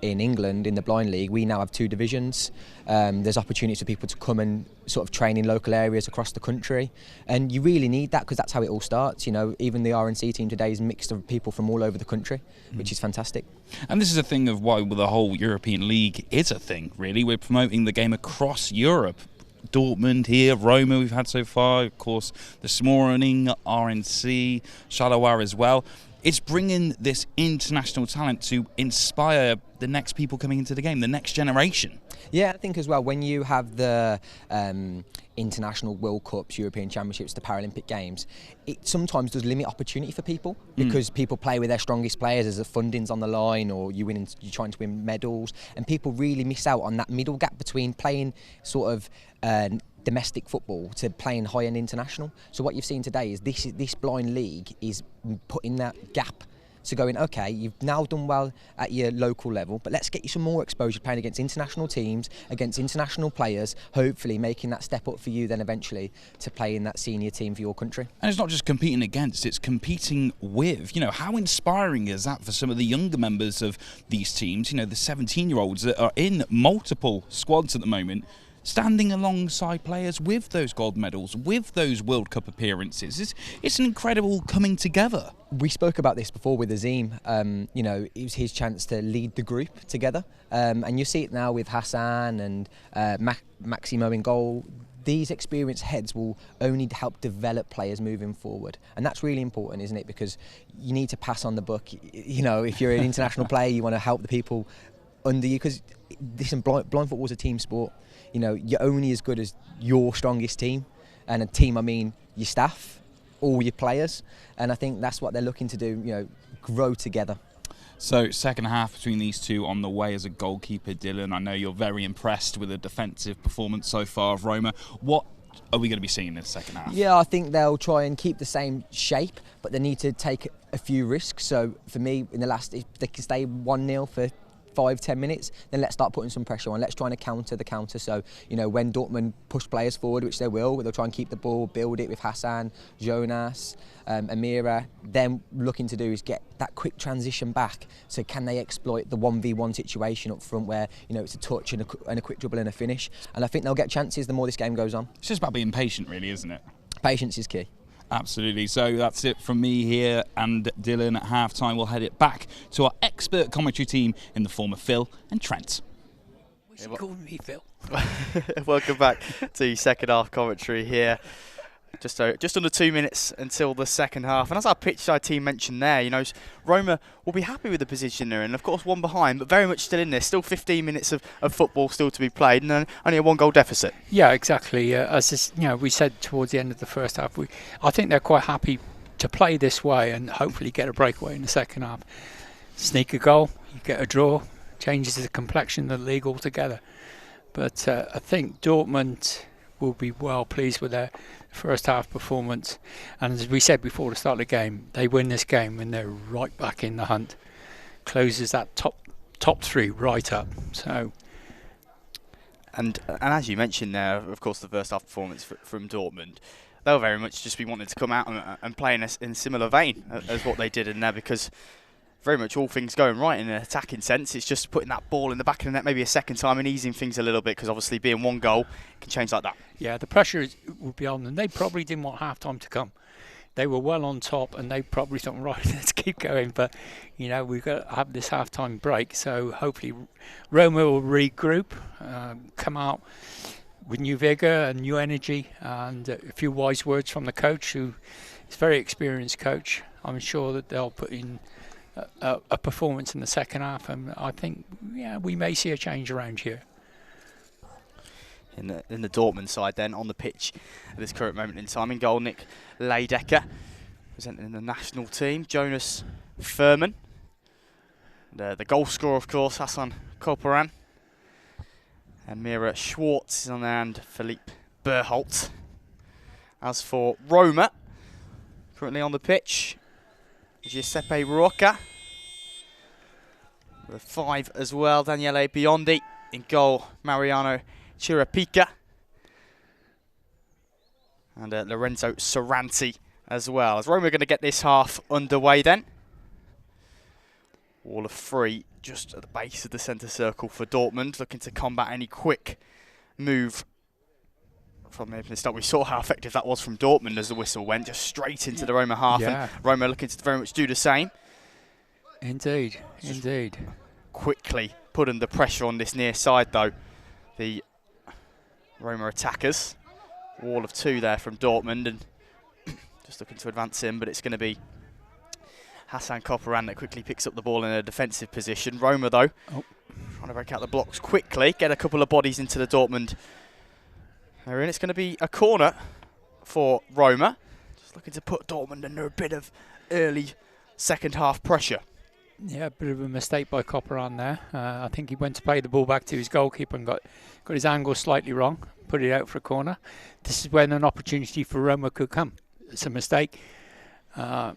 In England, in the Blind League, we now have 2 divisions. There's opportunities for people to come and sort of train in local areas across the country, and you really need that, because that's how it all starts. You know, even the RNC team today is mixed of people from all over the country, which is fantastic. And this is a thing of why the whole European League is a thing, really. We're promoting the game across Europe. Dortmund here, Roma we've had so far, of course this morning, RNC, Charleroi as well. It's bringing this international talent to inspire the next people coming into the game, the next generation. Yeah, I think as well, when you have the international World Cups, European Championships, the Paralympic Games, it sometimes does limit opportunity for people, because people play with their strongest players as the funding's on the line, or you're trying to win medals, and people really miss out on that middle gap between playing sort of domestic football to playing high-end international. So what you've seen today is this blind league is putting that gap. So going, okay, you've now done well at your local level, but let's get you some more exposure playing against international teams, against international players, hopefully making that step up for you then eventually to play in that senior team for your country. And it's not just competing against, it's competing with. You know, how inspiring is that for some of the younger members of these teams, you know, the 17-year-olds that are in multiple squads at the moment, standing alongside players with those gold medals, with those World Cup appearances. It's an incredible coming together. We spoke about this before with Azim. You know, it was his chance to lead the group together. And you see it now with Hassan and Maximo in goal. These experienced heads will only help develop players moving forward. And that's really important, isn't it? Because you need to pass on the buck. You know, if you're an international player, you want to help the people under you. Because listen, blind football is a team sport. You know, you're only as good as your strongest team. And a team, I mean, your staff, all your players. And I think that's what they're looking to do, you know, grow together. So, second half between these two on the way as a goalkeeper, Dylan. I know you're very impressed with the defensive performance so far of Roma. What are we going to be seeing in the second half? Yeah, I think they'll try and keep the same shape, but they need to take a few risks. So, for me, in the last, if they can stay 1-0 for 5-10 minutes, then let's start putting some pressure on. Let's try and counter the counter. So, you know, when Dortmund push players forward, which they will, they'll try and keep the ball, build it with Hassan, Jonas, Amira. Then looking to do is get that quick transition back. So can they exploit the 1v1 situation up front where, you know, it's a touch and a quick dribble and a finish? And I think they'll get chances the more this game goes on. It's just about being patient, really, isn't it? Patience is key. Absolutely. So that's it from me here and Dylan at half-time. We'll head it back to our expert commentary team in the form of Phil and Trent. What's he calling me, Phil? Welcome back to second half commentary here. Just under 2 minutes until the second half. And as our pitch side team mentioned there, you know, Roma will be happy with the position they're in. Of course, one behind, but very much still in there. Still 15 minutes of football still to be played, and only a 1-goal deficit. Yeah, exactly. As you know, we said towards the end of the first half, I think they're quite happy to play this way and hopefully get a breakaway in the second half. Sneak a goal, you get a draw, changes the complexion of the league altogether. But I think Dortmund will be well pleased with their first half performance, and as we said before the start of the game, they win this game and they're right back in the hunt, closes that top three right up. So, and as you mentioned there, of course, the first half performance from Dortmund, they'll very much just be wanting to come out and play in a similar vein as what they did in there, because very much all things going right in an attacking sense. It's just putting that ball in the back of the net maybe a second time and easing things a little bit, because obviously being 1 goal can change like that. Yeah, the pressure will be on them. They probably didn't want half-time to come. They were well on top and they probably thought, right, let's keep going. But, you know, we've got to have this half-time break. So hopefully Roma will regroup, come out with new vigour and new energy, and a few wise words from the coach, who is a very experienced coach. I'm sure that they'll put in a performance in the second half, and I think, yeah, we may see a change around here. In the Dortmund side then, on the pitch at this current moment in time, in goal, Nick Leidecker, presenting the national team, Jonas Furman. The goal scorer, of course, Hassan Korporan. And Mira Schwartz is on there, and Philippe Berholt. As for Roma, currently on the pitch, Giuseppe Rocca. With 5 as well, Daniele Biondi. In goal, Mariano Chirapica. And Lorenzo Sorranti as well. As Roma are going to get this half underway then. Wall of 3 just at the base of the centre circle for Dortmund, looking to combat any quick move from the start. We saw how effective that was from Dortmund as the whistle went, just straight into the Roma half. Yeah. And Roma looking to very much do the same. Indeed, indeed. Quickly putting the pressure on this near side though, the Roma attackers. Wall of 2 there from Dortmund, and just looking to advance in, but it's going to be Hassan Korporan that quickly picks up the ball in a defensive position. Roma though, trying to break out the blocks quickly, get a couple of bodies into the Dortmund area, and it's going to be a corner for Roma. Just looking to put Dortmund under a bit of early second half pressure. Yeah, a bit of a mistake by Korporan there. I think he went to play the ball back to his goalkeeper and got his angle slightly wrong. put it out for a corner. This is when an opportunity for Roma could come. It's a mistake, and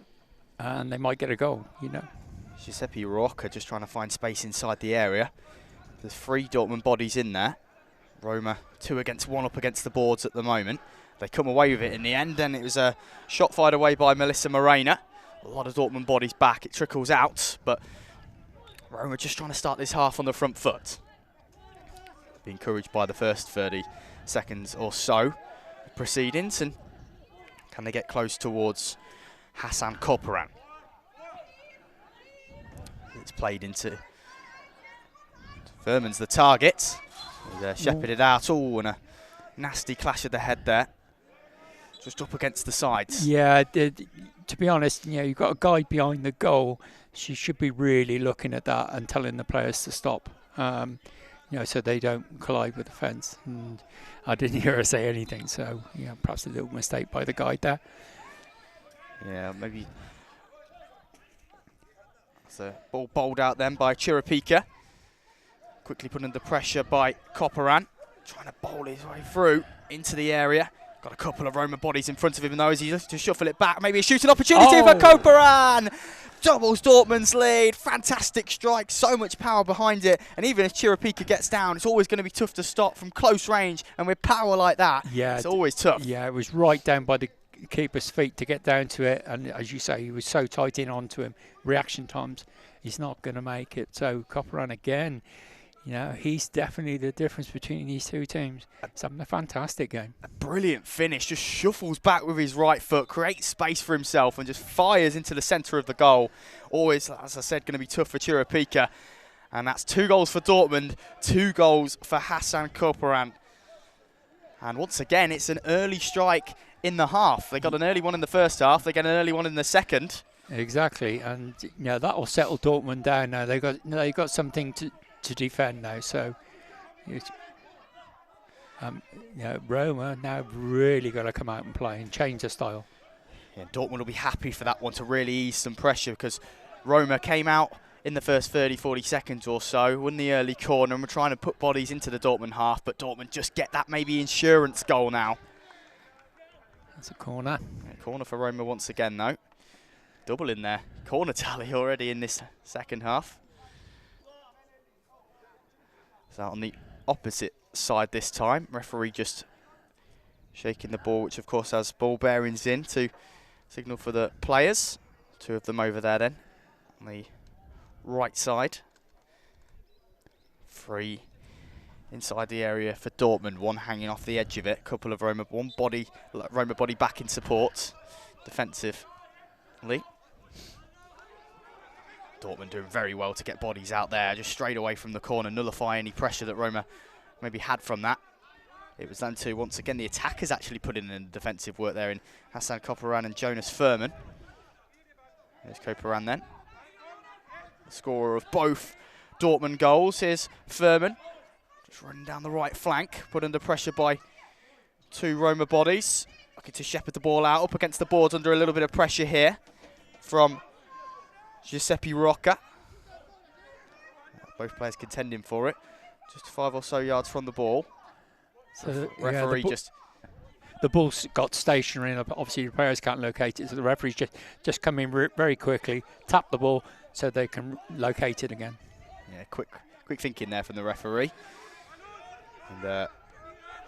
they might get a goal, you know. Giuseppe Rocca just trying to find space inside the area. There's 3 Dortmund bodies in there. Roma 2 against 1 up against the boards at the moment. They come away with it in the end, and it was a shot fired away by Melissa Morena. A lot of Dortmund bodies back. It trickles out, but Roma just trying to start this half on the front foot. Be encouraged by the first 30 seconds or so of proceedings, and can they get close towards Hassan Corporan? It's played into Furman's the target. He's shepherded out. Oh, and a nasty clash of the head there. Just up against the sides. Yeah, to be honest, you know, you've got a guy behind the goal. She should be really looking at that and telling the players to stop, you know, so they don't collide with the fence. And I didn't hear her say anything, so yeah, perhaps a little mistake by the guide there. Yeah, maybe. It's a ball bowled out then by Chirapika. Quickly put under pressure by Corporan. Trying to bowl his way through into the area. Got a couple of Roma bodies in front of him, though, as he looks to shuffle it back. Maybe a shooting opportunity for Corporan. Doubles Dortmund's lead. Fantastic strike. So much power behind it. And even if Chirapika gets down, it's always going to be tough to stop from close range. And with power like that, yeah, it's always tough. Yeah, it was right down by the keeper's feet to get down to it. And as you say, he was so tight in onto him. Reaction times, he's not going to make it. So Corporan again. You know, he's definitely the difference between these two teams. It's having a fantastic game. A brilliant finish. Just shuffles back with his right foot, creates space for himself, and just fires into the centre of the goal. Always, as I said, going to be tough for Chirapika. And that's 2 goals for Dortmund, 2 goals for Hassan Corporan. And once again, it's an early strike in the half. They got an early one in the first half. They get an early one in the second. Exactly, and you know that will settle Dortmund down now. They got something to defend now, so you know, Roma now really got to come out and play and change the style. Yeah, Dortmund will be happy for that one to really ease some pressure, because Roma came out in the first 30-40 seconds or so, won the early corner, and were trying to put bodies into the Dortmund half, but Dortmund just get that maybe insurance goal now. That's a corner. Yeah, corner for Roma once again, though. Double in there. Corner tally already in this second half. So on the opposite side this time, referee just shaking the ball, which of course has ball bearings in to signal for the players. 2 of them over there then, on the right side. 3 inside the area for Dortmund, 1 hanging off the edge of it. Couple of Roma body back in support, defensively. Dortmund doing very well to get bodies out there, just straight away from the corner, nullify any pressure that Roma maybe had from that. It was down to, once again, the attackers actually put in defensive work there in Hassan Corporan and Jonas Furman. There's Corporan then. The scorer of both Dortmund goals. Here's Furman, just running down the right flank, put under pressure by 2 Roma bodies. Looking to shepherd the ball out, up against the boards under a little bit of pressure here from Giuseppe Rocca. Both players contending for it. Just 5 or so yards from the ball. So the referee the ball's got stationary, and obviously the players can't locate it, so the referee's just come in very quickly, tap the ball so they can locate it again. Yeah, quick thinking there from the referee. And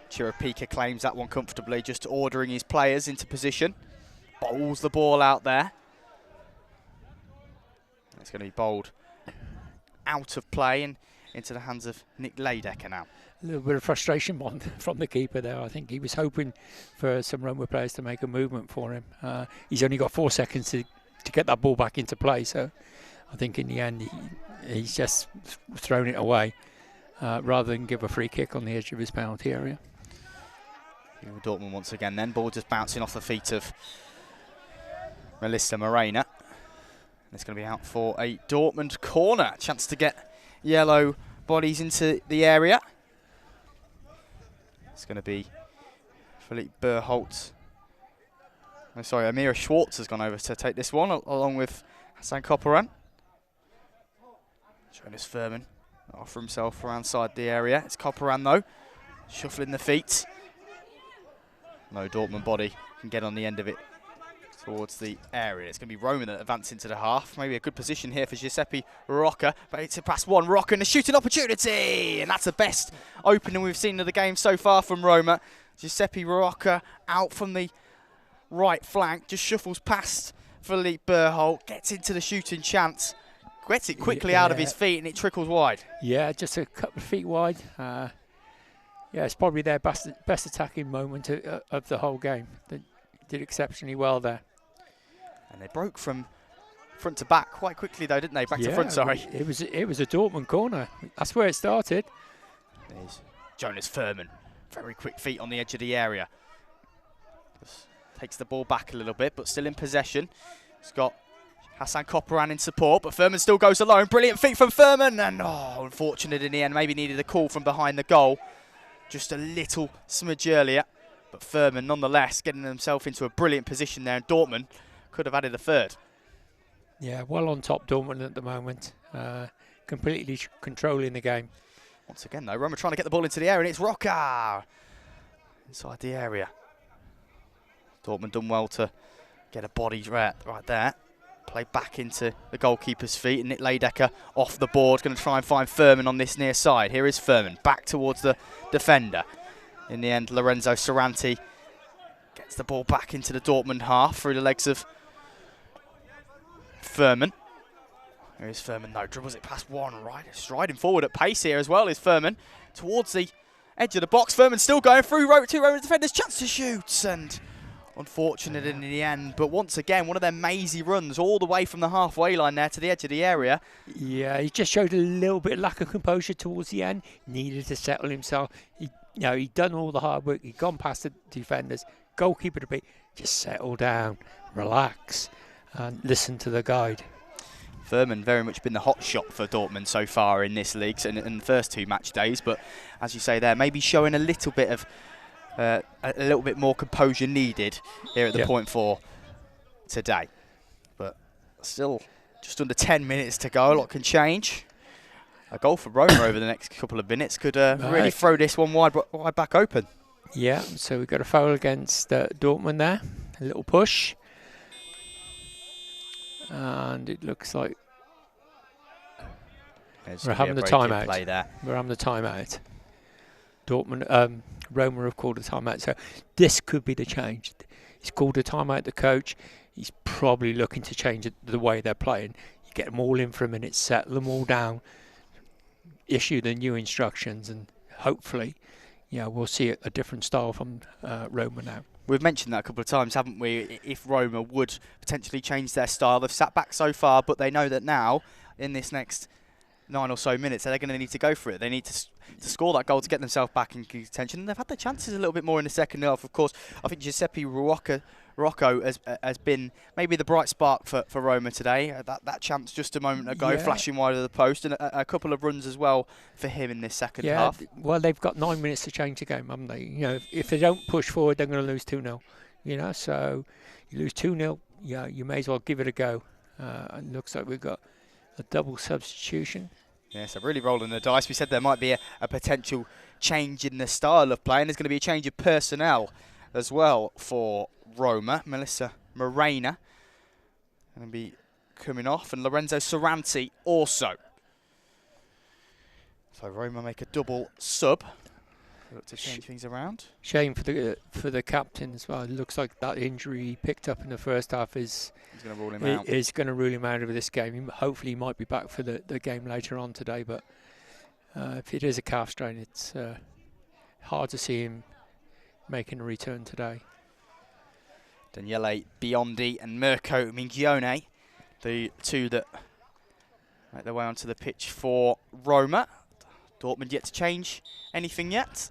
Chirapika claims that one comfortably, just ordering his players into position. Bowls the ball out there. It's going to be bowled out of play and into the hands of Nick Leidecker now. A little bit of frustration from the keeper there. I think he was hoping for some Roma players to make a movement for him. He's only got 4 seconds to get that ball back into play, so I think in the end he's just thrown it away rather than give a free kick on the edge of his penalty area. Dortmund once again then, ball just bouncing off the feet of Melissa Morena. It's going to be out for a Dortmund corner. Chance to get yellow bodies into the area. It's going to be Philippe Berholt. Oh, sorry, Amira Schwartz has gone over to take this one, along with Hassan Corporan. Jonas Furman offer himself around side the area. It's Corporan though. Shuffling the feet. No Dortmund body can get on the end of it towards the area. It's going to be Roma that advance into the half. Maybe a good position here for Giuseppe Rocca, but it's a pass one. Rocca and a shooting opportunity, and that's the best opening we've seen of the game so far from Roma. Giuseppe Rocca out from the right flank, just shuffles past Philippe Berholt, gets into the shooting chance, gets it quickly out of his feet, and it trickles wide. Yeah, just a couple of feet wide. Yeah, it's probably their best attacking moment of the whole game. They did exceptionally well there. And they broke from front to back quite quickly, though, didn't they? Back to front, sorry. It was a Dortmund corner. That's where it started. There's Jonas Furman. Very quick feet on the edge of the area. Just takes the ball back a little bit, but still in possession. He's got Hassan Koparan in support, but Furman still goes alone. Brilliant feet from Furman, and unfortunate in the end. Maybe needed a call from behind the goal. Just a little smidge earlier. But Furman, nonetheless, getting himself into a brilliant position there, and Dortmund could have added a third. Yeah, well on top Dortmund at the moment. Completely controlling the game. Once again, though, Roma trying to get the ball into the area, and it's Rocca inside the area. Dortmund done well to get a body right there. Play back into the goalkeeper's feet, and Nick Leidecker off the board, going to try and find Furman on this near side. Here is Furman, back towards the defender. In the end, Lorenzo Saranti gets the ball back into the Dortmund half through the legs of Furman. Here is Furman, though, dribbles it past one, right, striding forward at pace here as well is Furman. Towards the edge of the box, Furman still going through, two Roman defenders, chance to shoot, and unfortunate in the end. But once again, one of their mazy runs all the way from the halfway line there to the edge of the area. Yeah, he just showed a little bit of lack of composure towards the end. Needed to settle himself. He'd done all the hard work. He'd gone past the defenders. Goalkeeper to beat. Just settle down, relax, and listen to the guide. Furman very much been the hot shot for Dortmund so far in this league and in the first two match days. But as you say there, maybe showing a little bit of a little bit more composure needed here at the point four today. But still just under 10 minutes to go. A lot can change. A goal for Roma over the next couple of minutes could really throw this one wide back open. Yeah, so we've got a foul against Dortmund there. A little push. And it looks like we're having the timeout. We're having the timeout. Dortmund, Roma have called a timeout. So this could be the change. He's called a timeout, the coach. He's probably looking to change the way they're playing. You get them all in for a minute, settle them all down, issue the new instructions, and hopefully, we'll see a different style from Roma now. We've mentioned that a couple of times, haven't we? If Roma would potentially change their style. They've sat back so far, but they know that now, in this next 9 or so minutes, they're going to need to go for it. They need to score that goal to get themselves back in contention. And they've had their chances a little bit more in the second half. Of course, I think Giuseppe Rocco has been maybe the bright spark for Roma today. That chance just a moment ago, flashing wide of the post, and a couple of runs as well for him in this second half. Well, they've got 9 minutes to change the game, haven't they? If they don't push forward, they're going to lose 2-0. So you lose 2-0, you may as well give it a go. It looks like we've got a double substitution. Yeah, so really rolling the dice. We said there might be a potential change in the style of play, and there's going to be a change of personnel as well for Roma. Melissa Morena going to be coming off, and Lorenzo Saranti also. So Roma make a double sub. Look to change things around. Shame for the captain as well. It looks like that injury he picked up in the first half is going to rule him out. Is going to rule him out of this game. Hopefully he might be back for the game later on today, but if it is a calf strain, it's hard to see him making a return today. Daniele Biondi and Mirko Mingione, the two that make their way onto the pitch for Roma. Dortmund yet to change anything yet.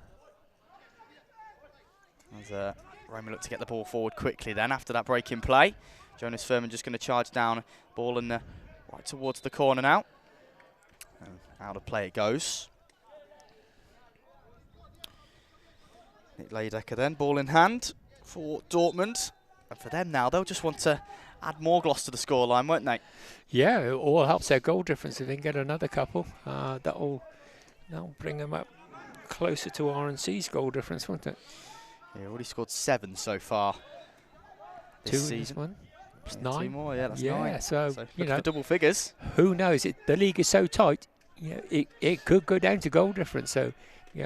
As Roma look to get the ball forward quickly then after that break in play. Jonas Furman just going to charge down, ball in right towards the corner now. And out of play it goes. Nick Leidecker then, ball in hand for Dortmund. And for them now, they'll just want to add more gloss to the scoreline, won't they? Yeah, it all helps their goal difference if they can get another couple. That'll bring them up closer to RNC's goal difference, wasn't it? Yeah, already scored 7 so far this 2 in season. this one. It's Yeah, 9. 2 more, yeah, that's Yeah, 9. so, So you looking know, for double figures. who knows? The league is so tight. Yeah, it could go down to goal difference. So,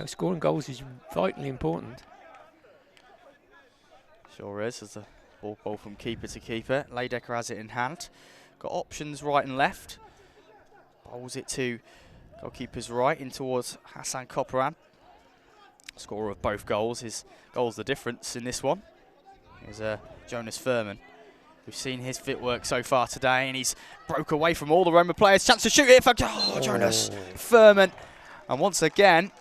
scoring goals is vitally important. Sure is, as the ball from keeper to keeper. Leidecker has it in hand. Got options right and left. Bowls it to goalkeeper's right in towards Hassan Koparan. Scorer of both goals. His goal's the difference in this one. Is Jonas Furman. We've seen his footwork so far today, and he's broke away from all the Roma players. Chance to shoot it for Jonas Furman. And once again,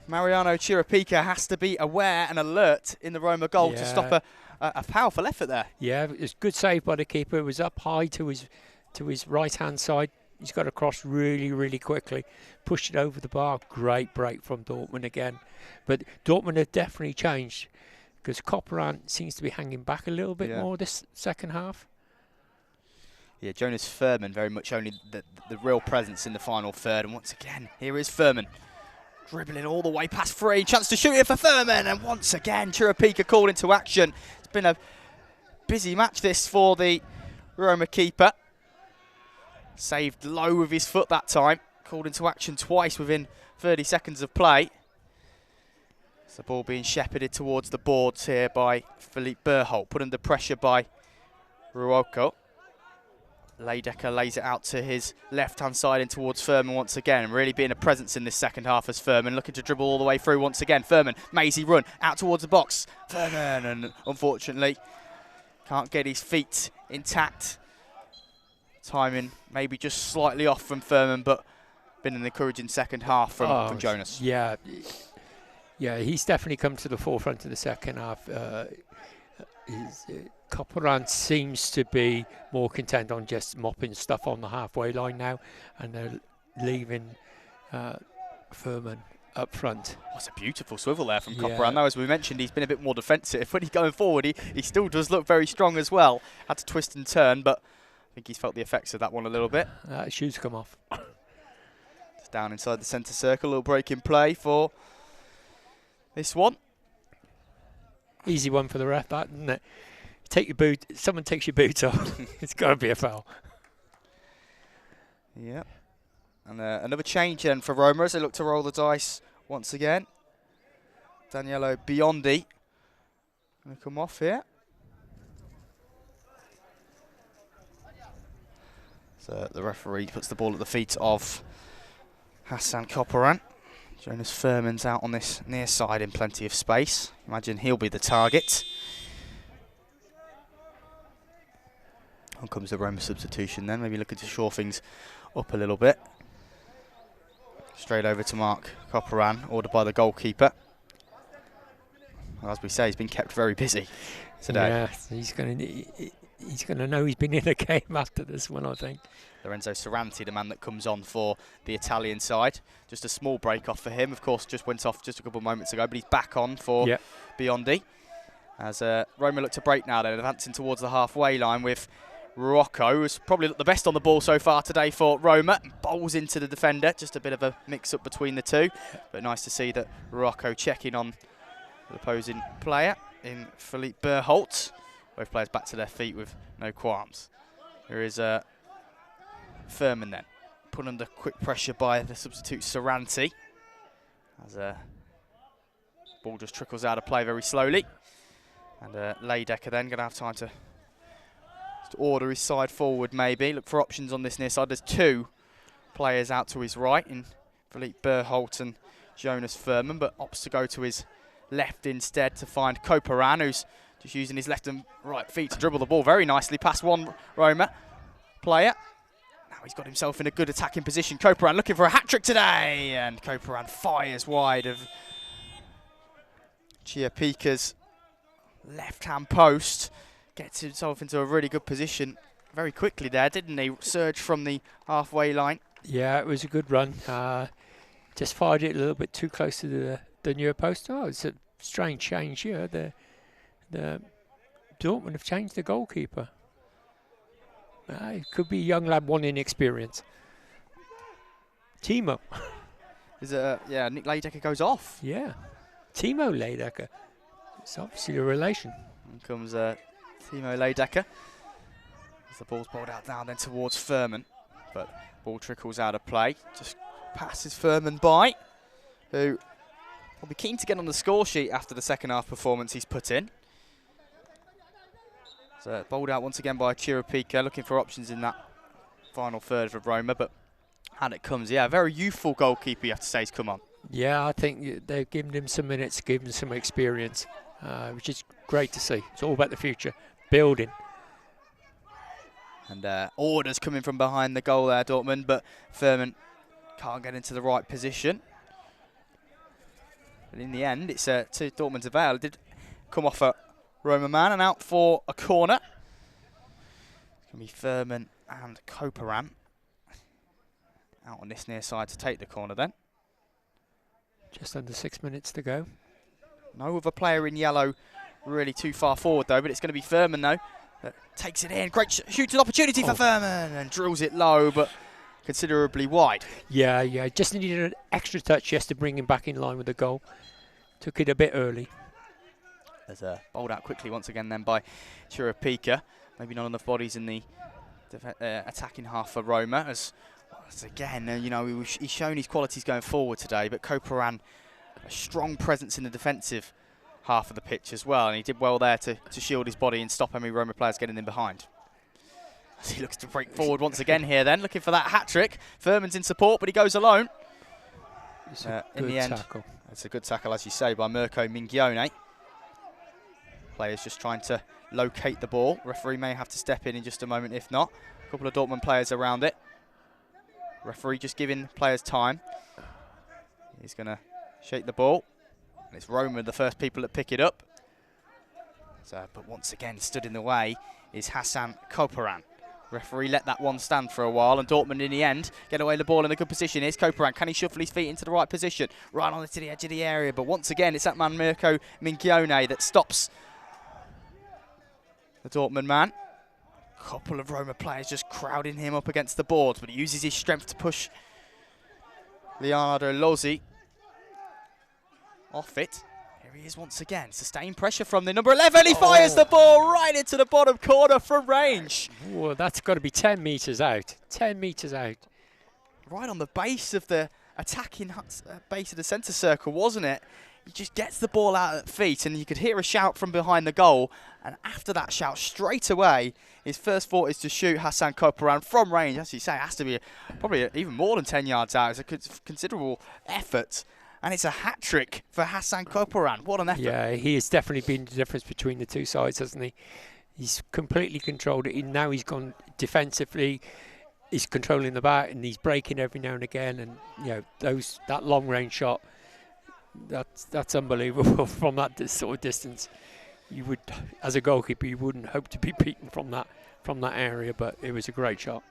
Mariano Chirapika has to be aware and alert in the Roma goal to stop a powerful effort there. Yeah, it was a good save by the keeper. It was up high to his right-hand side. He's got across really, really quickly. Pushed it over the bar. Great break from Dortmund again. But Dortmund have definitely changed, because Koparan seems to be hanging back a little bit more this second half. Yeah, Jonas Furman very much only the real presence in the final third. And once again, here is Furman. Dribbling all the way past 3. Chance to shoot it for Furman. And once again, Chirapika called into action. It's been a busy match this for the Roma keeper. Saved low with his foot that time. Called into action twice within 30 seconds of play. It's the ball being shepherded towards the boards here by Philippe Berholt. Put under pressure by Ruoko. Leidecker lays it out to his left-hand side in towards Furman once again. Really being a presence in this second half as Furman looking to dribble all the way through once again. Furman, mazy run out towards the box. Furman, and unfortunately can't get his feet intact. Timing maybe just slightly off from Furman, but been an encouraging second half from Jonas. Yeah, he's definitely come to the forefront in the second half. Koparan seems to be more content on just mopping stuff on the halfway line now, and they're leaving Furman up front. What's a beautiful swivel there from Koparan. Though, as we mentioned, he's been a bit more defensive. When he's going forward, he still does look very strong as well. Had to twist and turn, but I think he's felt the effects of that one a little bit. Shoes come off. It's down inside the centre circle. A little break in play for this one. Easy one for the ref, that, isn't it? Take your boot. Someone takes your boots off. It's got to be a foul. Yeah. And another change then for Roma as they look to roll the dice once again. Danielo Biondi going to come off here. So the referee puts the ball at the feet of Hassan Koparan. Jonas Furman's out on this near side in plenty of space. Imagine he'll be the target. On comes the Roma substitution then, maybe looking to shore things up a little bit. Straight over to Mark Koparan, ordered by the goalkeeper. Well, as we say, he's been kept very busy today. Yeah, he's going to know he's been in a game after this one, I think. Lorenzo Cerranti, the man that comes on for the Italian side. Just a small break off for him. Of course, just went off just a couple of moments ago, but he's back on for Biondi. As Roma look to break now, then advancing towards the halfway line with Rocco, who's probably looked the best on the ball so far today for Roma. Bowls into the defender. Just a bit of a mix-up between the two. But nice to see that Rocco checking on the opposing player in Philippe Berholt. Both players back to their feet with no qualms. Here is Furman then, put under quick pressure by the substitute Cerranti. As ball just trickles out of play very slowly. And Leidecker then going to have time to order his side forward maybe. Look for options on this near side. There's 2 players out to his right in Philippe Berholt and Jonas Furman, but opts to go to his left instead to find Koparan, who's just using his left and right feet to dribble the ball very nicely past one Roma player. Now he's got himself in a good attacking position. Koparan looking for a hat-trick today, and Koparan fires wide of Chiapika's left-hand post. Gets himself into a really good position very quickly there, didn't he? Surge from the halfway line. Yeah, it was a good run. Just fired it a little bit too close to the near post. Oh, it's a strange change here. The Dortmund have changed the goalkeeper. It could be a young lad wanting experience. Timo. Nick Leidecker goes off. Yeah. Timo Leidecker. It's obviously a relation. In comes Timo Leidecker. As the ball's bowled out down then towards Furman. But ball trickles out of play. Just passes Furman by, who will be keen to get on the score sheet after the second half performance he's put in. So bowled out once again by Chirapika, looking for options in that final third for Roma, but and it comes, a very youthful goalkeeper, you have to say, he's come on. Yeah, I think they've given him some minutes, given him some experience, which is great to see. It's all about the future, building. And orders coming from behind the goal there, Dortmund, but Furman can't get into the right position. But in the end, it's to Dortmund's avail. It did come off a Roma man and out for a corner. It's going to be Furman and Koparan out on this near side to take the corner then. Just under 6 minutes to go. No other player in yellow really too far forward though, but it's going to be Furman though that takes it in. Great shooting opportunity for Furman and drills it low, but considerably wide. Yeah, just needed an extra touch just to bring him back in line with the goal. Took it a bit early. There's a bowled out quickly once again then by Chirapika. Maybe not enough bodies in the attacking half for Roma. As again, he's shown his qualities going forward today, but Koparan, a strong presence in the defensive half of the pitch as well, and he did well there to shield his body and stop any Roma players getting in behind. As he looks to break forward once again here then, looking for that hat-trick. Furman's in support, but he goes alone. It's a in good the end, tackle. It's a good tackle, as you say, by Mirko Mingione. Players just trying to locate the ball. Referee may have to step in just a moment, if not. A couple of Dortmund players around it. Referee just giving players time. He's going to shake the ball. And it's Roma, the first people that pick it up. But once again, stood in the way is Hassan Koparan. Referee let that one stand for a while, and Dortmund in the end get away the ball in a good position. Here's Koparan. Can he shuffle his feet into the right position? Right on to the edge of the area, but once again, it's that man Mirko Mingione that stops the Dortmund man. Couple of Roma players just crowding him up against the boards, but he uses his strength to push Leonardo Lozzi off it. Here he is once again. Sustained pressure from the number 11. He fires the ball right into the bottom corner from range. Well, that's got to be 10 metres out. 10 metres out. Right on the base of the attacking base of the centre circle, wasn't it? He just gets the ball out at feet, and you could hear a shout from behind the goal. And after that shout, straight away, his first thought is to shoot Hassan Koparan from range. As you say, it has to be probably even more than 10 yards out. It's a considerable effort. And it's a hat-trick for Hassan Koparan. What an effort. Yeah, he has definitely been the difference between the two sides, hasn't he? He's completely controlled it. Now he's gone defensively. He's controlling the bat, and he's breaking every now and again. And, that long-range shot, that's unbelievable from that sort of distance. You would, as a goalkeeper, you wouldn't hope to be beaten from that area, but it was a great shot.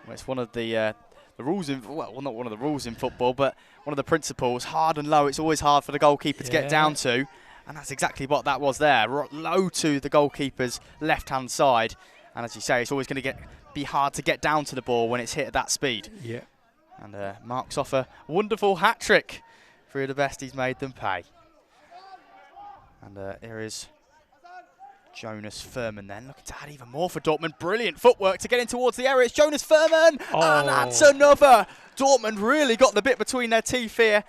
Well, it's one of the rules in, well, not one of the rules in football, but one of the principles. Hard and low, it's always hard for the goalkeeper to get down to, and that's exactly what that was there. Low to the goalkeeper's left-hand side, and as you say, it's always going to be hard to get down to the ball when it's hit at that speed. Yeah. And marks off a wonderful hat-trick. For the best, he's made them pay. And here is Jonas Furman then, looking to add even more for Dortmund. Brilliant footwork to get in towards the area. It's Jonas Furman, and that's another. Dortmund really got the bit between their teeth here.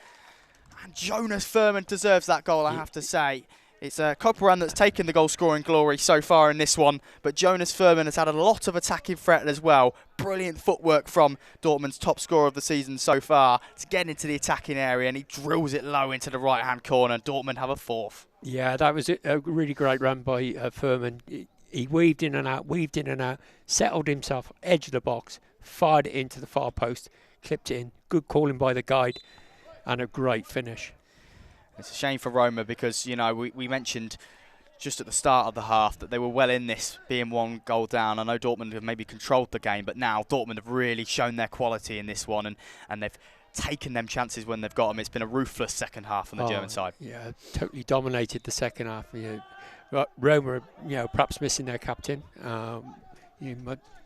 And Jonas Furman deserves that goal, I have to say. It's Koparan that's taken the goal-scoring glory so far in this one, but Jonas Furman has had a lot of attacking threat as well. Brilliant footwork from Dortmund's top scorer of the season so far to get into the attacking area, and he drills it low into the right-hand corner. Dortmund have a fourth. Yeah, that was a really great run by Furman. He weaved in and out, settled himself, edge of the box, fired it into the far post, clipped it in. Good calling by the guide, and a great finish. It's a shame for Roma because, we mentioned just at the start of the half that they were well in this, being one goal down. I know Dortmund have maybe controlled the game, but now Dortmund have really shown their quality in this one, and they've taken them chances when they've got them. It's been a ruthless second half on the German side. Yeah, totally dominated the second half. Roma, perhaps missing their captain,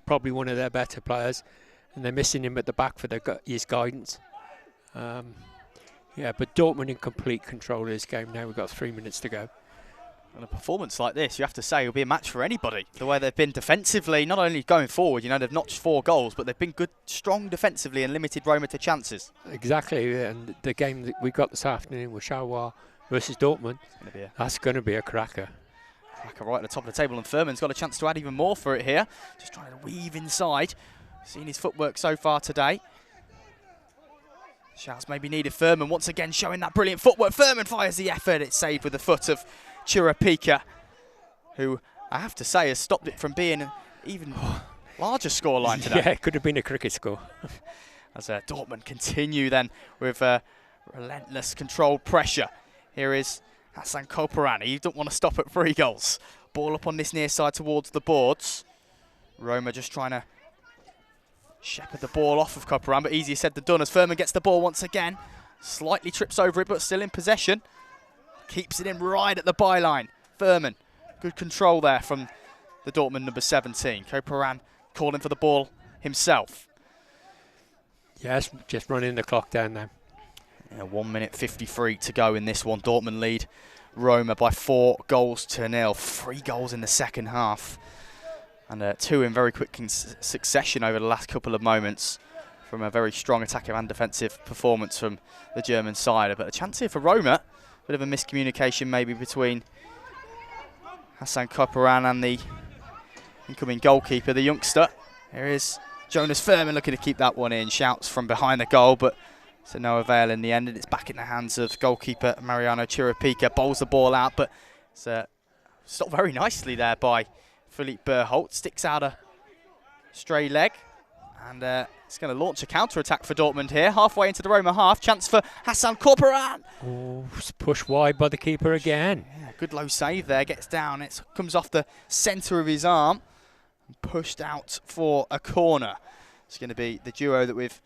probably one of their better players, and they're missing him at the back for his guidance. Yeah, but Dortmund in complete control of this game now. We've got 3 minutes to go. And a performance like this, you have to say, will be a match for anybody. The way they've been defensively, not only going forward, you know, they've notched 4 goals, but they've been good, strong defensively and limited Roma to chances. Exactly, and the game that we got this afternoon with Charleroi versus Dortmund, that's going to be a cracker. Cracker right at the top of the table, and Furman's got a chance to add even more for it here. Just trying to weave inside. Seen his footwork so far today. Shouts maybe needed. Furman once again showing that brilliant footwork. Furman fires the effort. It's saved with the foot of Chirapika, who I have to say has stopped it from being an even larger scoreline today. Yeah, it could have been a cricket score. As Dortmund continue then with relentless controlled pressure. Here is Hassan Koparan. He don't want to stop at 3 goals. Ball up on this near side towards the boards. Roma just trying to shepherd the ball off of Koparan, but easier said than done as Furman gets the ball once again. Slightly trips over it, but still in possession. Keeps it in right at the byline. Furman, good control there from the Dortmund number 17. Koparan calling for the ball himself. Yes, just running the clock down now. Yeah, 1 minute 53 to go in this one. Dortmund lead Roma by 4 goals to 0. 3 goals in the second half. And 2 in very quick succession over the last couple of moments from a very strong attacking and defensive performance from the German side. But a chance here for Roma. Bit of a miscommunication maybe between Hassan Koparan and the incoming goalkeeper, the youngster. Here is Jonas Furman looking to keep that one in. Shouts from behind the goal, but to no avail in the end. And it's back in the hands of goalkeeper Mariano Chirapika. Bowls the ball out, but it's stopped very nicely there by Philippe Berholt. Sticks out a stray leg. And it's going to launch a counter-attack for Dortmund here. Halfway into the Roma half. Chance for Hassan Koparan. Oh, pushed wide by the keeper again. Yeah, good low save there. Gets down. It comes off the centre of his arm. And pushed out for a corner. It's going to be the duo that we've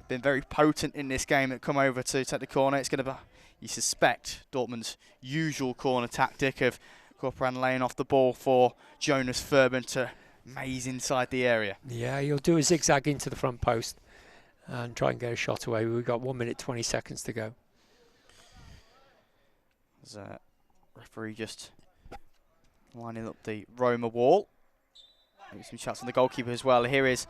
been very potent in this game that come over to take the corner. It's going to be, you suspect, Dortmund's usual corner tactic of Koparan laying off the ball for Jonas Furman to maze inside the area. Yeah, he'll do a zigzag into the front post and try and get a shot away. We've got 1 minute 20 seconds to go. There's a referee just lining up the Roma wall. Maybe some shots from the goalkeeper as well. Here is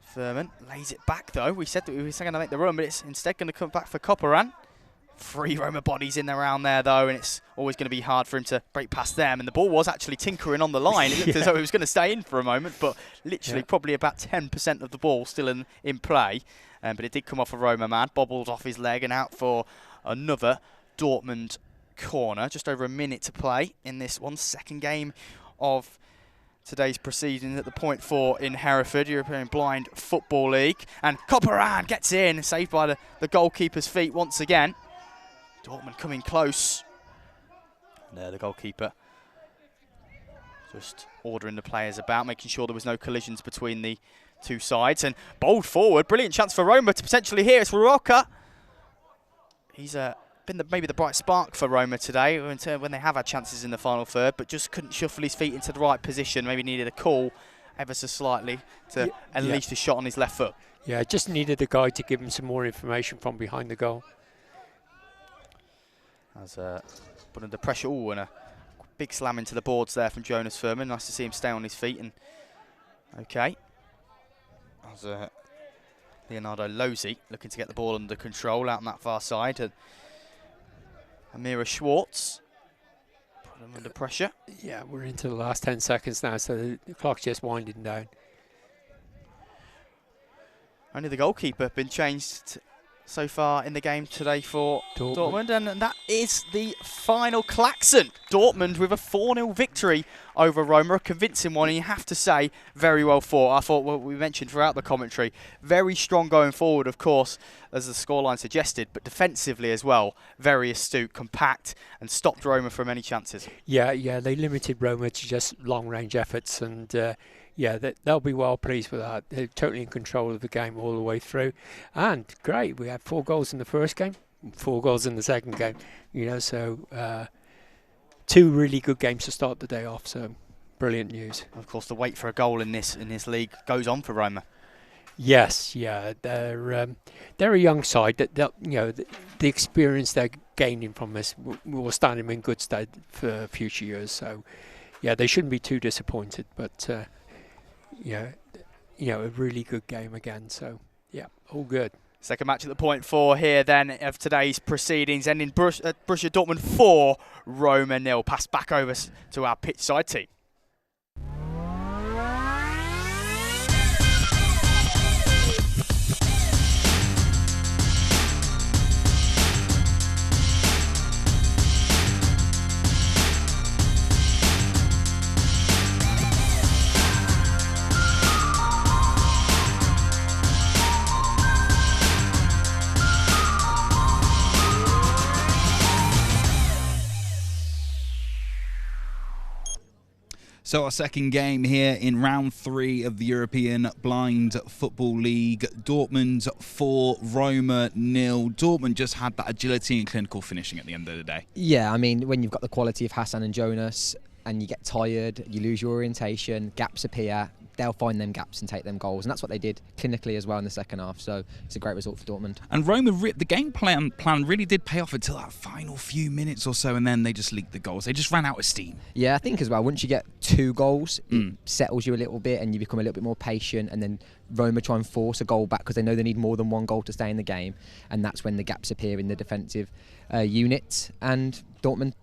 Furman. Lays it back though. We said that we were going to make the run, but it's instead going to come back for Koparan. 3 Roma bodies in around there though, and it's always going to be hard for him to break past them. And the ball was actually tinkering on the line. It looked as though it was going to stay in for a moment, but literally probably about 10% of the ball still in play. But it did come off a Roma man, bobbled off his leg and out for another Dortmund corner. Just over a minute to play in this one. Second game of today's proceedings at the Point 4 in Hereford, European Blind Football League. And Koparan gets in, saved by the goalkeeper's feet once again. Dortmund coming close. And there the goalkeeper just ordering the players about, making sure there was no collisions between the two sides. And bowled forward, brilliant chance for Roma to potentially hear. It's Rocca. He's been maybe the bright spark for Roma today when they have had chances in the final third, but just couldn't shuffle his feet into the right position. Maybe needed a call ever so slightly to unleash the shot on his left foot. Yeah, just needed a guy to give him some more information from behind the goal. As put under pressure, and a big slam into the boards there from Jonas Furman. Nice to see him stay on his feet. And okay, as Leonardo Lozzi looking to get the ball under control out on that far side. And Amira Schwartz put him under pressure. Yeah, we're into the last 10 seconds now, so the clock's just winding down. Only the goalkeeper been changed so far in the game today for Dortmund, and that is the final klaxon. Dortmund with a 4-0 victory over Roma, a convincing one, and you have to say, very well fought. I thought what we mentioned throughout the commentary, very strong going forward, of course, as the scoreline suggested, but defensively as well, very astute, compact, and stopped Roma from any chances. Yeah, they limited Roma to just long-range efforts, and they'll be well pleased with that. They're totally in control of the game all the way through. And great, we had 4 goals in the first game, 4 goals in the second game. So 2 really good games to start the day off. So brilliant news. Of course, the wait for a goal in this league goes on for Roma. Yes, yeah, they're a young side that the experience they're gaining from this will stand them in good stead for future years. So, yeah, they shouldn't be too disappointed. But yeah, a really good game again. So, yeah, all good. Second match at the point 4 here then of today's proceedings, ending Borussia Dortmund 4, Roma 0. Pass back over to our pitch side team. So our second game here in round 3 of the European Blind Football League. Dortmund 4, Roma 0. Dortmund just had that agility and clinical finishing at the end of the day. Yeah, I mean, when you've got the quality of Hassan and Jonas and you get tired, you lose your orientation, gaps appear, they'll find them gaps and take them goals. And that's what they did clinically as well in the second half. So it's a great result for Dortmund. And Roma, the game plan really did pay off until that final few minutes or so, and then they just leaked the goals. They just ran out of steam. Yeah, I think as well, once you get 2 goals, it settles you a little bit and you become a little bit more patient, and then Roma try and force a goal back because they know they need more than 1 goal to stay in the game, and that's when the gaps appear in the defensive unit, and Dortmund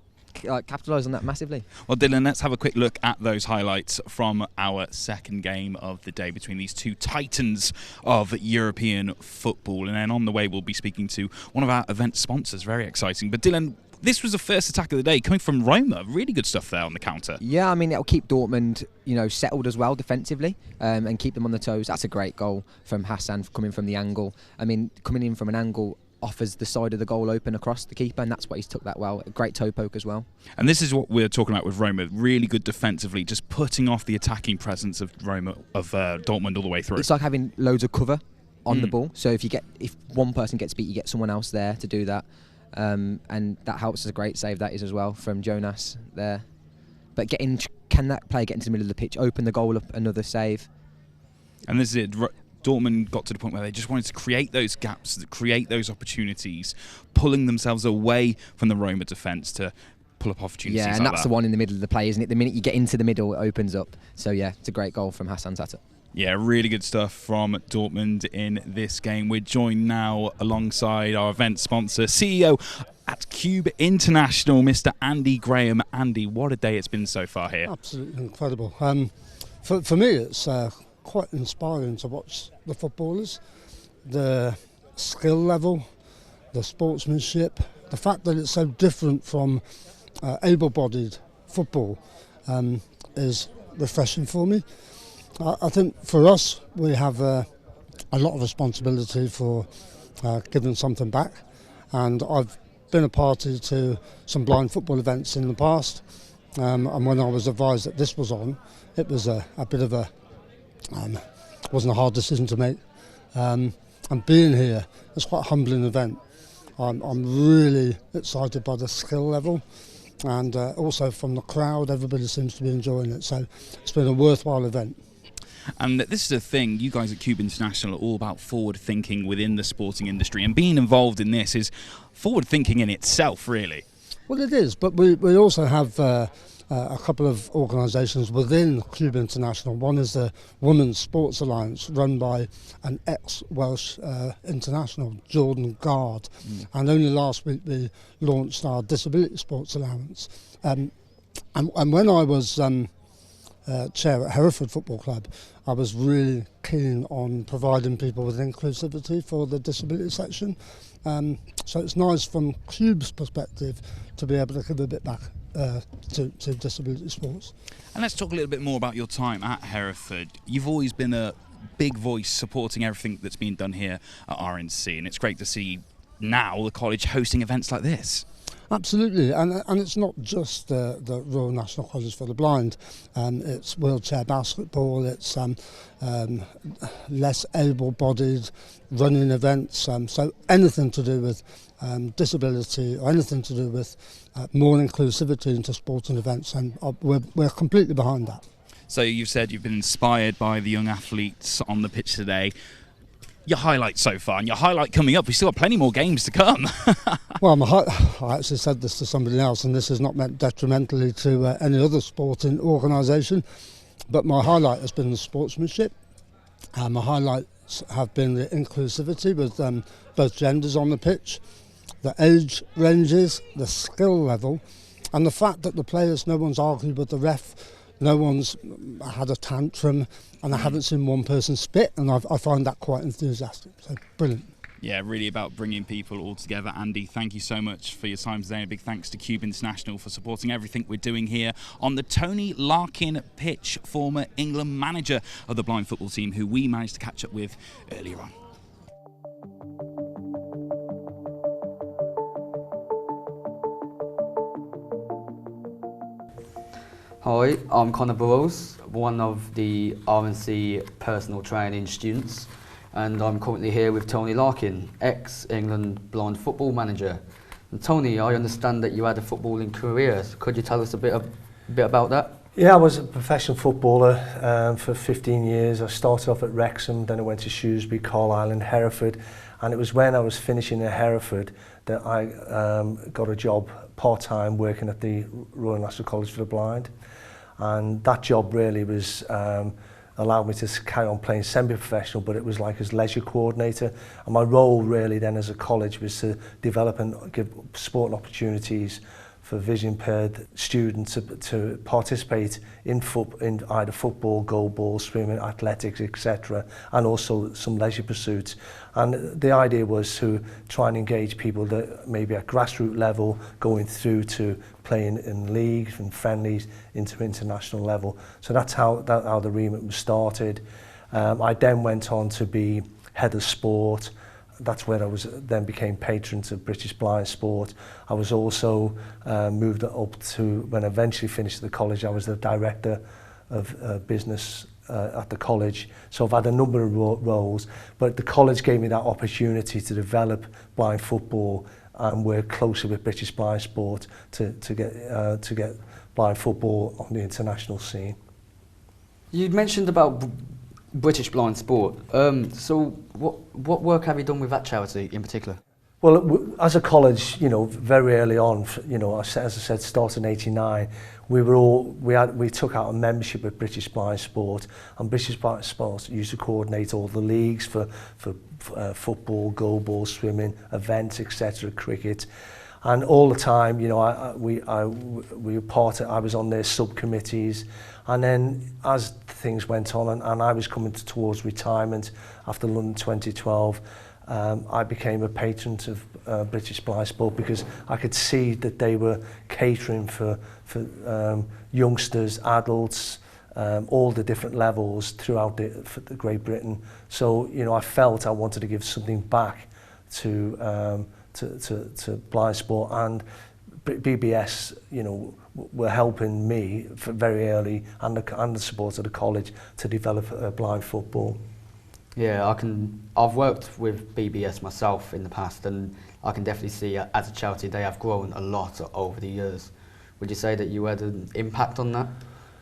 capitalise on that massively. Well, Dylan, let's have a quick look at those highlights from our second game of the day between these 2 titans of European football. And then on the way, we'll be speaking to one of our event sponsors. Very exciting. But Dylan, this was the first attack of the day coming from Roma. Really good stuff there on the counter. Yeah, I mean, it'll keep Dortmund, settled as well defensively, and keep them on the toes. That's a great goal from Hassan coming from the angle. I mean, coming in from an angle offers the side of the goal open across the keeper, and that's what he's took that well. A great toe poke as well. And this is what we're talking about with Roma. Really good defensively, just putting off the attacking presence of Dortmund all the way through. It's like having loads of cover on the ball. So if one person gets beat, you get someone else there to do that, and that helps. As a great save that is as well from Jonas there. But can that player get into the middle of the pitch, open the goal up, another save? And this is it. Dortmund got to the point where they just wanted to create those gaps, create those opportunities, pulling themselves away from the Roma defence to pull up opportunities. Yeah, and that's the one in the middle of the play, isn't it? The minute you get into the middle, it opens up. So yeah, it's a great goal from Hassan Tata. Yeah, really good stuff from Dortmund in this game. We're joined now alongside our event sponsor, CEO at Cube International, Mr. Andy Graham. Andy, what a day it's been so far here. Absolutely incredible. For me, it's quite inspiring to watch the footballers, the skill level, the sportsmanship, the fact that it's so different from able-bodied football is refreshing for me. I think for us, we have a lot of responsibility for giving something back, and I've been a party to some blind football events in the past, and when I was advised that this was on, it was a bit of a wasn't a hard decision to make, and being here, it's quite a humbling event. I'm really excited by the skill level, and also from the crowd, everybody seems to be enjoying it, so it's been a worthwhile event. And this is the thing, you guys at Cube International are all about forward thinking within the sporting industry, and being involved in this is forward thinking in itself, really. Well, it is, but we also have a couple of organisations within Cube International. One is the Women's Sports Alliance, run by an ex-Welsh international, Jordan Gard. And only last week we launched our Disability Sports Allowance. And when I was chair at Hereford Football Club, I was really keen on providing people with inclusivity for the disability section. So it's nice from Cube's perspective to be able to give a bit back to disability sports. And let's talk a little bit more about your time at Hereford. You've always been a big voice supporting everything that's been done here at RNC, and it's great to see now the college hosting events like this. Absolutely, and it's not just the Royal National College for the Blind. It's wheelchair basketball, it's less able-bodied running events, so anything to do with disability or anything to do with more inclusivity into sporting events, and we're completely behind that. So you've said you've been inspired by the young athletes on the pitch today. your highlight so far and your highlight coming up? We've still got plenty more games to come. Well, I actually said this to somebody else, and this is not meant detrimentally to any other sporting organisation, but my highlight has been the sportsmanship. My highlights have been the inclusivity with both genders on the pitch, the age ranges, the skill level, and the fact that the players, no one's argued with the ref, no one's had a tantrum, and I haven't seen one person spit, and I find that quite enthusiastic. So, brilliant. Yeah, really about bringing people all together. Andy, thank you so much for your time today. A big thanks to Cube International for supporting everything we're doing here on the Tony Larkin pitch, former England manager of the blind football team, who we managed to catch up with earlier on. Hi, I'm Connor Burrows, one of the RNC personal training students, and I'm currently here with Tony Larkin, ex-England blind football manager. And Tony, I understand that you had a footballing career. Could you tell us a bit about that? Yeah, I was a professional footballer for 15 years. I started off at Wrexham, then I went to Shrewsbury, Carlisle and Hereford, and it was when I was finishing at Hereford that I got a job part-time working at the Royal National College for the Blind. And that job really was allowed me to carry on playing semi-professional, but it was like as leisure coordinator. And my role really then as a college was to develop and give sporting opportunities for vision-impaired students to participate in either football, goalball, swimming, athletics, etc., and also some leisure pursuits. And the idea was to try and engage people that maybe at grassroots level, going through to playing in leagues and friendlies into international level. So that's how the remit was started. I then went on to be head of sport. That's where I was then became patron to British Blind Sport. I was also moved up to, when I eventually finished at the college, I was the director of business at the college. So I've had a number of roles, but the college gave me that opportunity to develop blind football and work closely with British Blind Sport to get blind football on the international scene. You mentioned about British Blind Sport. So what work have you done with that charity in particular? Well, as a college, very early on, as I said, started in '89, we took out a membership with British Blind Sport, and British Blind Sport used to coordinate all the leagues for football, goalball, swimming, events, etc., cricket. And all the time, I was on their subcommittees, and then as things went on, and I was coming towards retirement after London 2012, I became a patron of British Blind Sport because I could see that they were catering for youngsters, adults, all the different levels throughout the Great Britain. So I felt I wanted to give something back to blind sport, and BBS were helping me very early, and the support of the college to develop blind football. Yeah, I've worked with BBS myself in the past, and I can definitely see as a charity they have grown a lot over the years. Would you say that you had an impact on that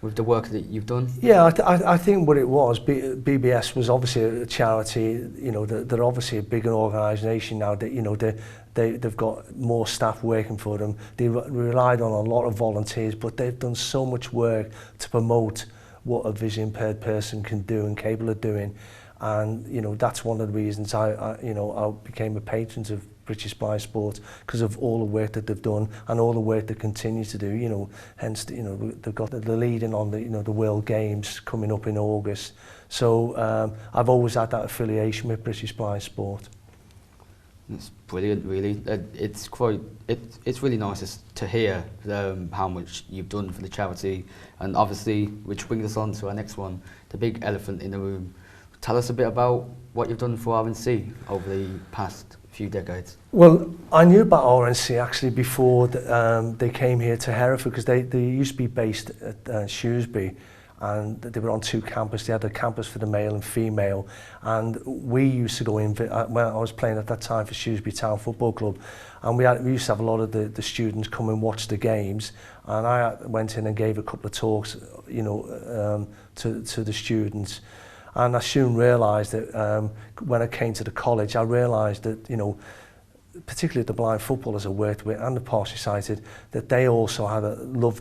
with the work that you've done? Yeah, I think what it was, BBS was obviously a charity. They're obviously a bigger organisation now. That they've got more staff working for them. They relied on a lot of volunteers, but they've done so much work to promote what a vision impaired person can do and capable of doing. And that's one of the reasons I became a patron of British Blind Sport, because of all the work that they've done and all the work they continue to do. Hence they've got the leading on the World Games coming up in August. So I've always had that affiliation with British Blind Sport. It's brilliant, really. It's really nice to hear how much you've done for the charity, and obviously, which brings us on to our next one, the big elephant in the room. Tell us a bit about what you've done for RNC over the past few decades. Well, I knew about RNC actually before they came here to Hereford, because they used to be based at Shrewsbury, and they were on two campuses. They had a campus for the male and female, and we used to go in, when I was playing at that time for Shrewsbury Town Football Club, and we used to have a lot of the students come and watch the games, and I went in and gave a couple of talks, to the students. And I soon realised that when I came to the college, I realised that, you know, particularly the blind footballers I worked with and the partially sighted, that they also had love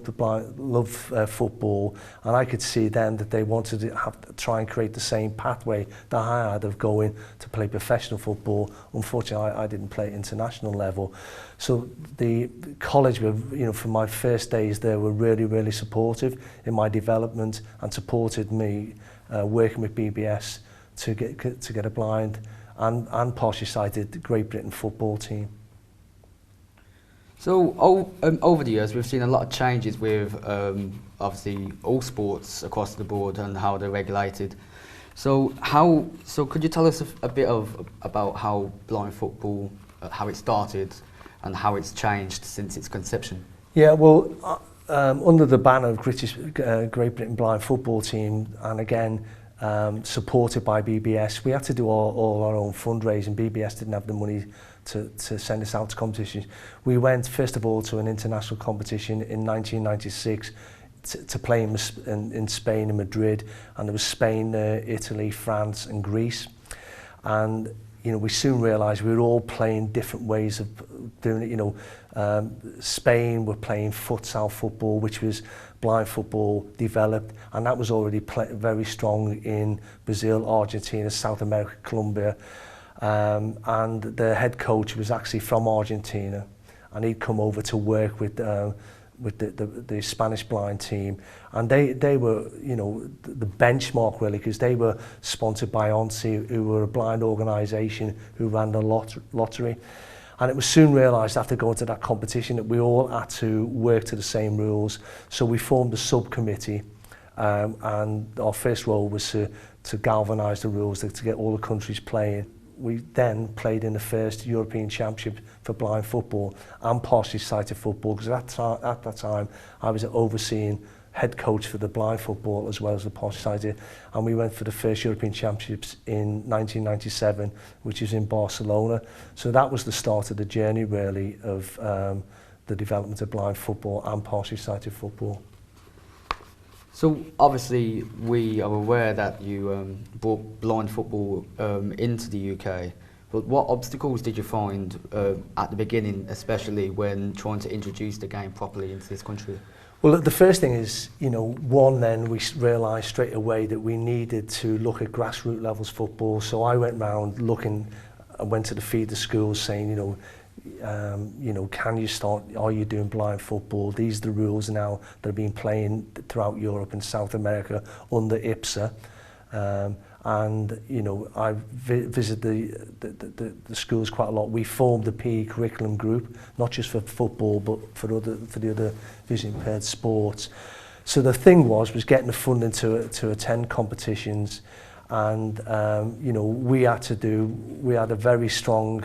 football, and I could see then that they wanted to try and create the same pathway that I had of going to play professional football. Unfortunately, I didn't play at international level. So the college, were, you know, from my first days there, were really, really supportive in my development and supported me working with BBS to get a blind and partially sighted Great Britain football team. So over the years, we've seen a lot of changes with obviously all sports across the board and how they're regulated. So could you tell us a bit about how blind football, how it started, and how it's changed since its conception? Yeah, well, under the banner of Great Britain Blind Football Team, and again supported by BBS, we had to do all our own fundraising. BBS didn't have the money to send us out to competitions. We went first of all to an international competition in 1996 to play in Spain and Madrid, and there was Spain, Italy, France and Greece. And you know, we soon realised we were all playing different ways of doing it. You know, Spain were playing futsal football, which was blind football developed, and that was already very strong in Brazil, Argentina, South America, Colombia. And the head coach was actually from Argentina, and he'd come over to work with the Spanish blind team, and they were, you know, the benchmark really, because they were sponsored by ONSI, who were a blind organisation who ran the lottery. And it was soon realised after going to that competition that we all had to work to the same rules. So we formed a subcommittee, and our first role was to galvanise the rules, to get all the countries playing. We then played in the first European Championship for blind football and partially sighted football, because at that time I was overseeing head coach for the blind football as well as the partially sighted, and we went for the first European Championships in 1997, which is in Barcelona. So that was the start of the journey really of the development of blind football and partially sighted football. So obviously we are aware that you brought blind football into the UK, but what obstacles did you find at the beginning, especially when trying to introduce the game properly into this country? Well, the first thing is, you know, then we realised straight away that we needed to look at grassroots levels football. So I went round looking, I went to the feeder schools saying, you know, can you start, are you doing blind football? These are the rules now that are being playing throughout Europe and South America under IPSA. And, you know, I visited the schools quite a lot. We formed a PE curriculum group, not just for football, but for the other visually impaired sports. So the thing was getting the funding to attend competitions. And, you know, we had a very strong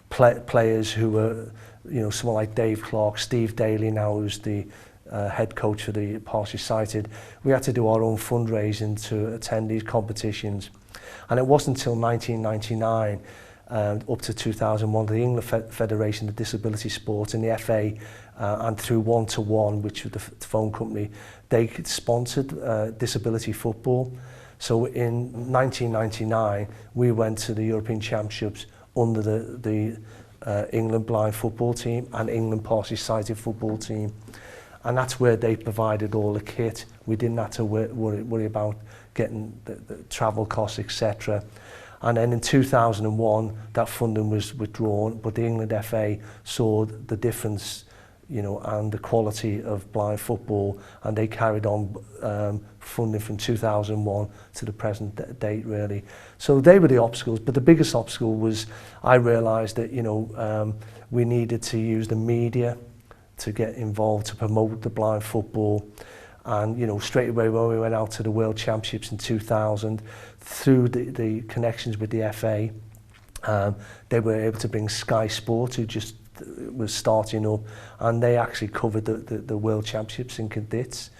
players who were, you know, someone like Dave Clark, Steve Daly now, who's the head coach for the partially sighted. We had to do our own fundraising to attend these competitions. And it wasn't until 1999 up to 2001 the England Federation of Disability Sport and the FA and through One to One, which was the phone company, they sponsored disability football. So in 1999 we went to the European Championships under the England blind football team and England partially sighted football team. And that's where they provided all the kit. We didn't have to worry about getting the travel costs, etc. And then in 2001, that funding was withdrawn, but the England FA saw the difference, you know, and the quality of blind football, and they carried on funding from 2001 to the present date, really. So they were the obstacles, but the biggest obstacle was I realised that, you know, we needed to use the media to get involved to promote the blind football. And, you know, straight away when we went out to the World Championships in 2000, through the connections with the FA, they were able to bring Sky Sport, who just was starting up, and they actually covered the World Championships in Cadets.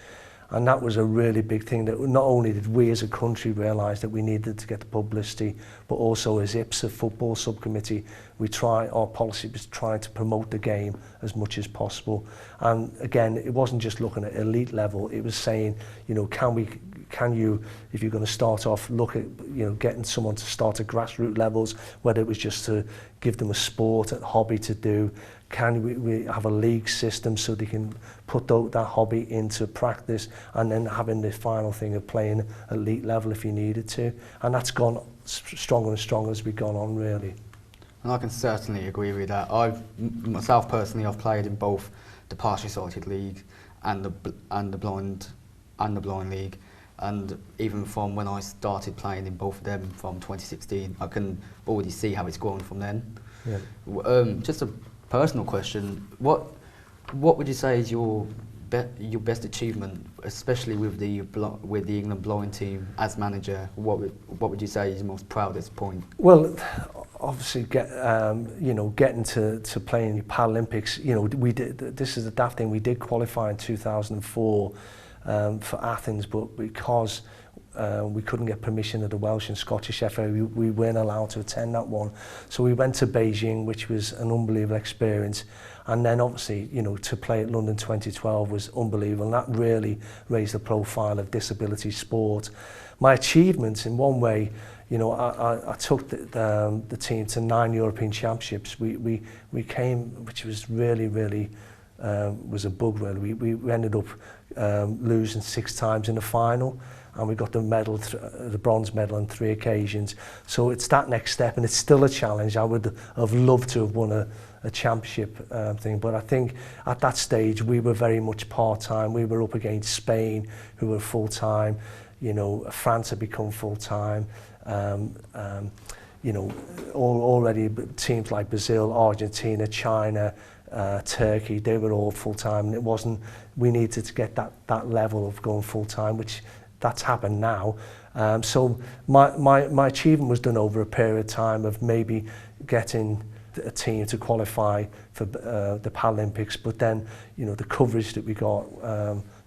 And that was a really big thing, that not only did we as a country realise that we needed to get the publicity, but also as IPSA football subcommittee, our policy was trying to promote the game as much as possible. And again, it wasn't just looking at elite level, it was saying, you know, can you, if you're going to start off, look at, you know, getting someone to start at grassroots levels, whether it was just to give them a sport, a hobby to do. Can we have a league system so they can put that hobby into practice, and then having the final thing of playing at elite level if you needed to. And that's gone stronger and stronger as we've gone on, really. And I can certainly agree with that. Myself personally, I've played in both the partially sighted league and the blind league. And even from when I started playing in both of them from 2016, I can already see how it's grown from then. Yeah. Just a personal question: what would you say is your best achievement, especially with the England blind team as manager? What would you say is your most proudest point? Well, obviously, getting to play in the Paralympics. You know, we did. This is the daft thing. We did qualify in 2004 for Athens, but because we couldn't get permission of the Welsh and Scottish FA, we weren't allowed to attend that one. So we went to Beijing, which was an unbelievable experience. And then obviously, you know, to play at London 2012 was unbelievable. And that really raised the profile of disability sport. My achievements, in one way, you know, I took the team to 9 European Championships. We came, which was really was a bug really. We ended up losing 6 times in the final, and we got the medal, the bronze medal on 3 occasions. So it's that next step, and it's still a challenge. I would have loved to have won a championship thing, but I think at that stage we were very much part-time. We were up against Spain, who were full-time. You know, France had become full-time. You know, already teams like Brazil, Argentina, China, Turkey, they were all full-time, and it wasn't, we needed to get that level of going full-time, which that's happened now. So my achievement was done over a period of time of maybe getting a team to qualify for the Paralympics, but then, you know, the coverage that we got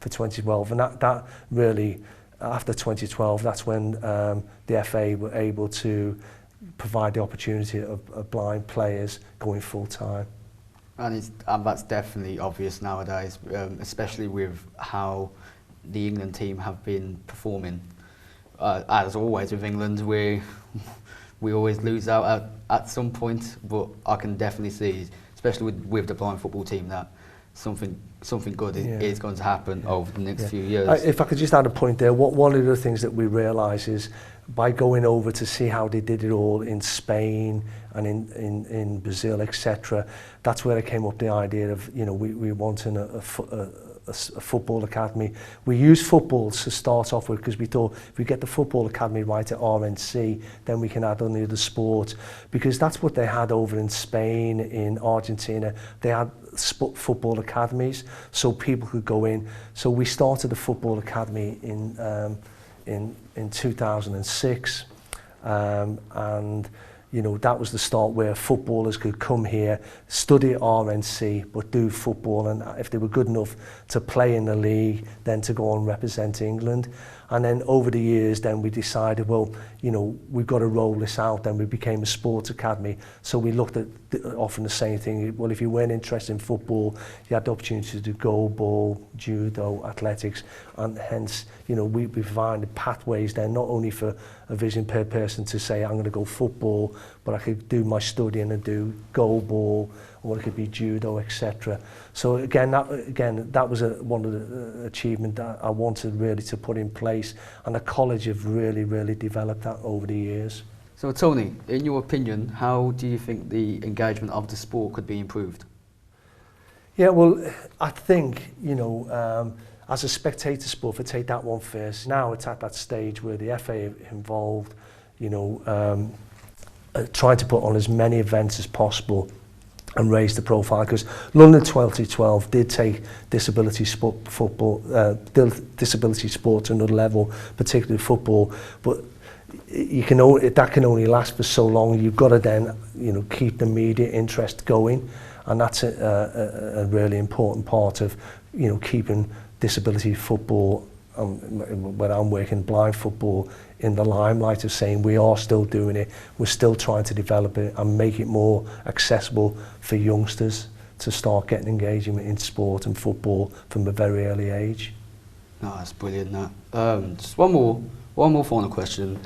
for 2012, and that really, after 2012, that's when the FA were able to provide the opportunity of blind players going full-time. And that's definitely obvious nowadays, especially with how the England team have been performing. As always with England, we always lose out at some point, but I can definitely see, especially with the blind football team, that something good is going to happen over the next few years. If I could just add a point there, one of the things that we realise is, by going over to see how they did it all in Spain and in Brazil, etc., that's where I came up with the idea of, you know, we wanting a football academy. We used football to start off with because we thought if we get the football academy right at RNC, then we can add on the other sport, because that's what they had over in Spain, in Argentina. They had football academies, so people could go in. So we started the football academy in 2006, and you know, that was the start where footballers could come here, study at RNC, but do football, and if they were good enough to play in the league, then to go and represent England. And then over the years, then we decided, well, you know, we've got to roll this out. Then we became a sports academy. So we looked at often the same thing. Well, if you weren't interested in football, you had the opportunity to do goalball, judo, athletics, and hence, you know, we provided pathways then, not only for a vision per person to say, I'm going to go football, but I could do my studying and do goalball, or it could be judo, etc. So again, that was one of the achievements that I wanted really to put in place, and the college have really developed that over the years. So Tony, in your opinion, how do you think the engagement of the sport could be improved? Yeah, well, I think, you know, as a spectator sport, if I take that one first, now it's at that stage where the FA are involved, you know, trying to put on as many events as possible and raise the profile, because London 2012 did take disability sport to another level, particularly football. But that can only last for so long. You've got to then, you know, keep the media interest going, and that's a really important part of, you know, keeping disability football when I'm working blind football in the limelight of saying we are still doing it, we're still trying to develop it and make it more accessible for youngsters to start getting engagement in sport and football from a very early age. No, that's brilliant. That. Just one more final question,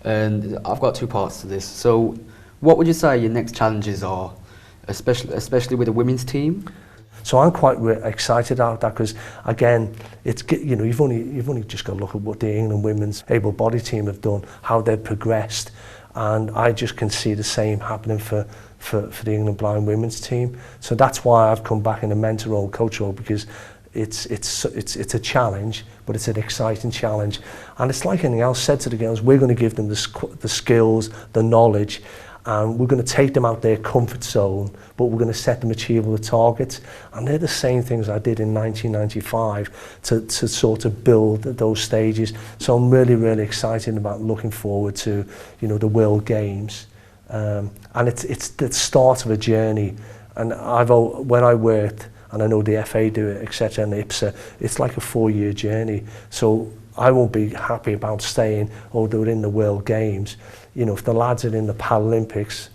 and I've got two parts to this. So, what would you say your next challenges are, especially with the women's team? So I'm quite excited about that because, again, it's, you know, you've only just got to look at what the England women's able-bodied team have done, how they've progressed, and I just can see the same happening for the England blind women's team. So that's why I've come back in a mentor role, coach role, because it's a challenge, but it's an exciting challenge, and it's like anything else. Said to the girls, we're going to give them the skills, the knowledge. And we're going to take them out their comfort zone, but we're going to set them achievable targets. And they're the same things I did in 1995 to sort of build those stages. So I'm really, really excited about looking forward to, you know, the World Games. And it's the start of a journey. And when I worked, and I know the FA do it, etc., and IPSA, it's like a 4-year journey. So I won't be happy about staying, oh, they're in the World Games. You know, if the lads are in the Paralympics,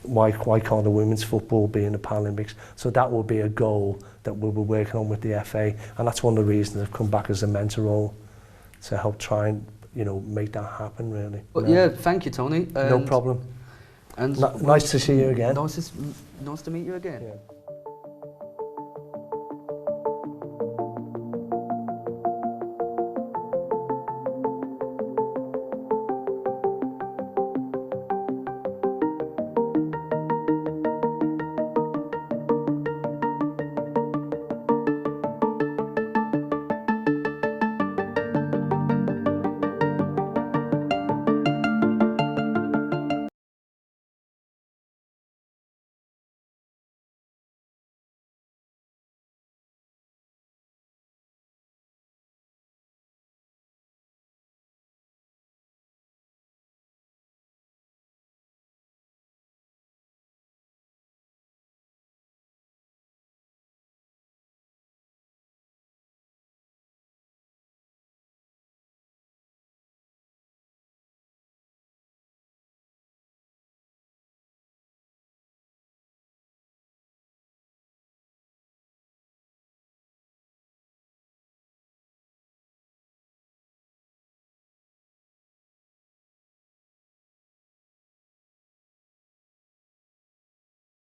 why can't the women's football be in the Paralympics? So that will be a goal that we'll be working on with the FA, and that's one of the reasons I've come back as a mentor role, to help try and, you know, make that happen, really. Well, yeah, thank you, Tony. No problem. And nice to see you again. Nice to meet you again. Yeah.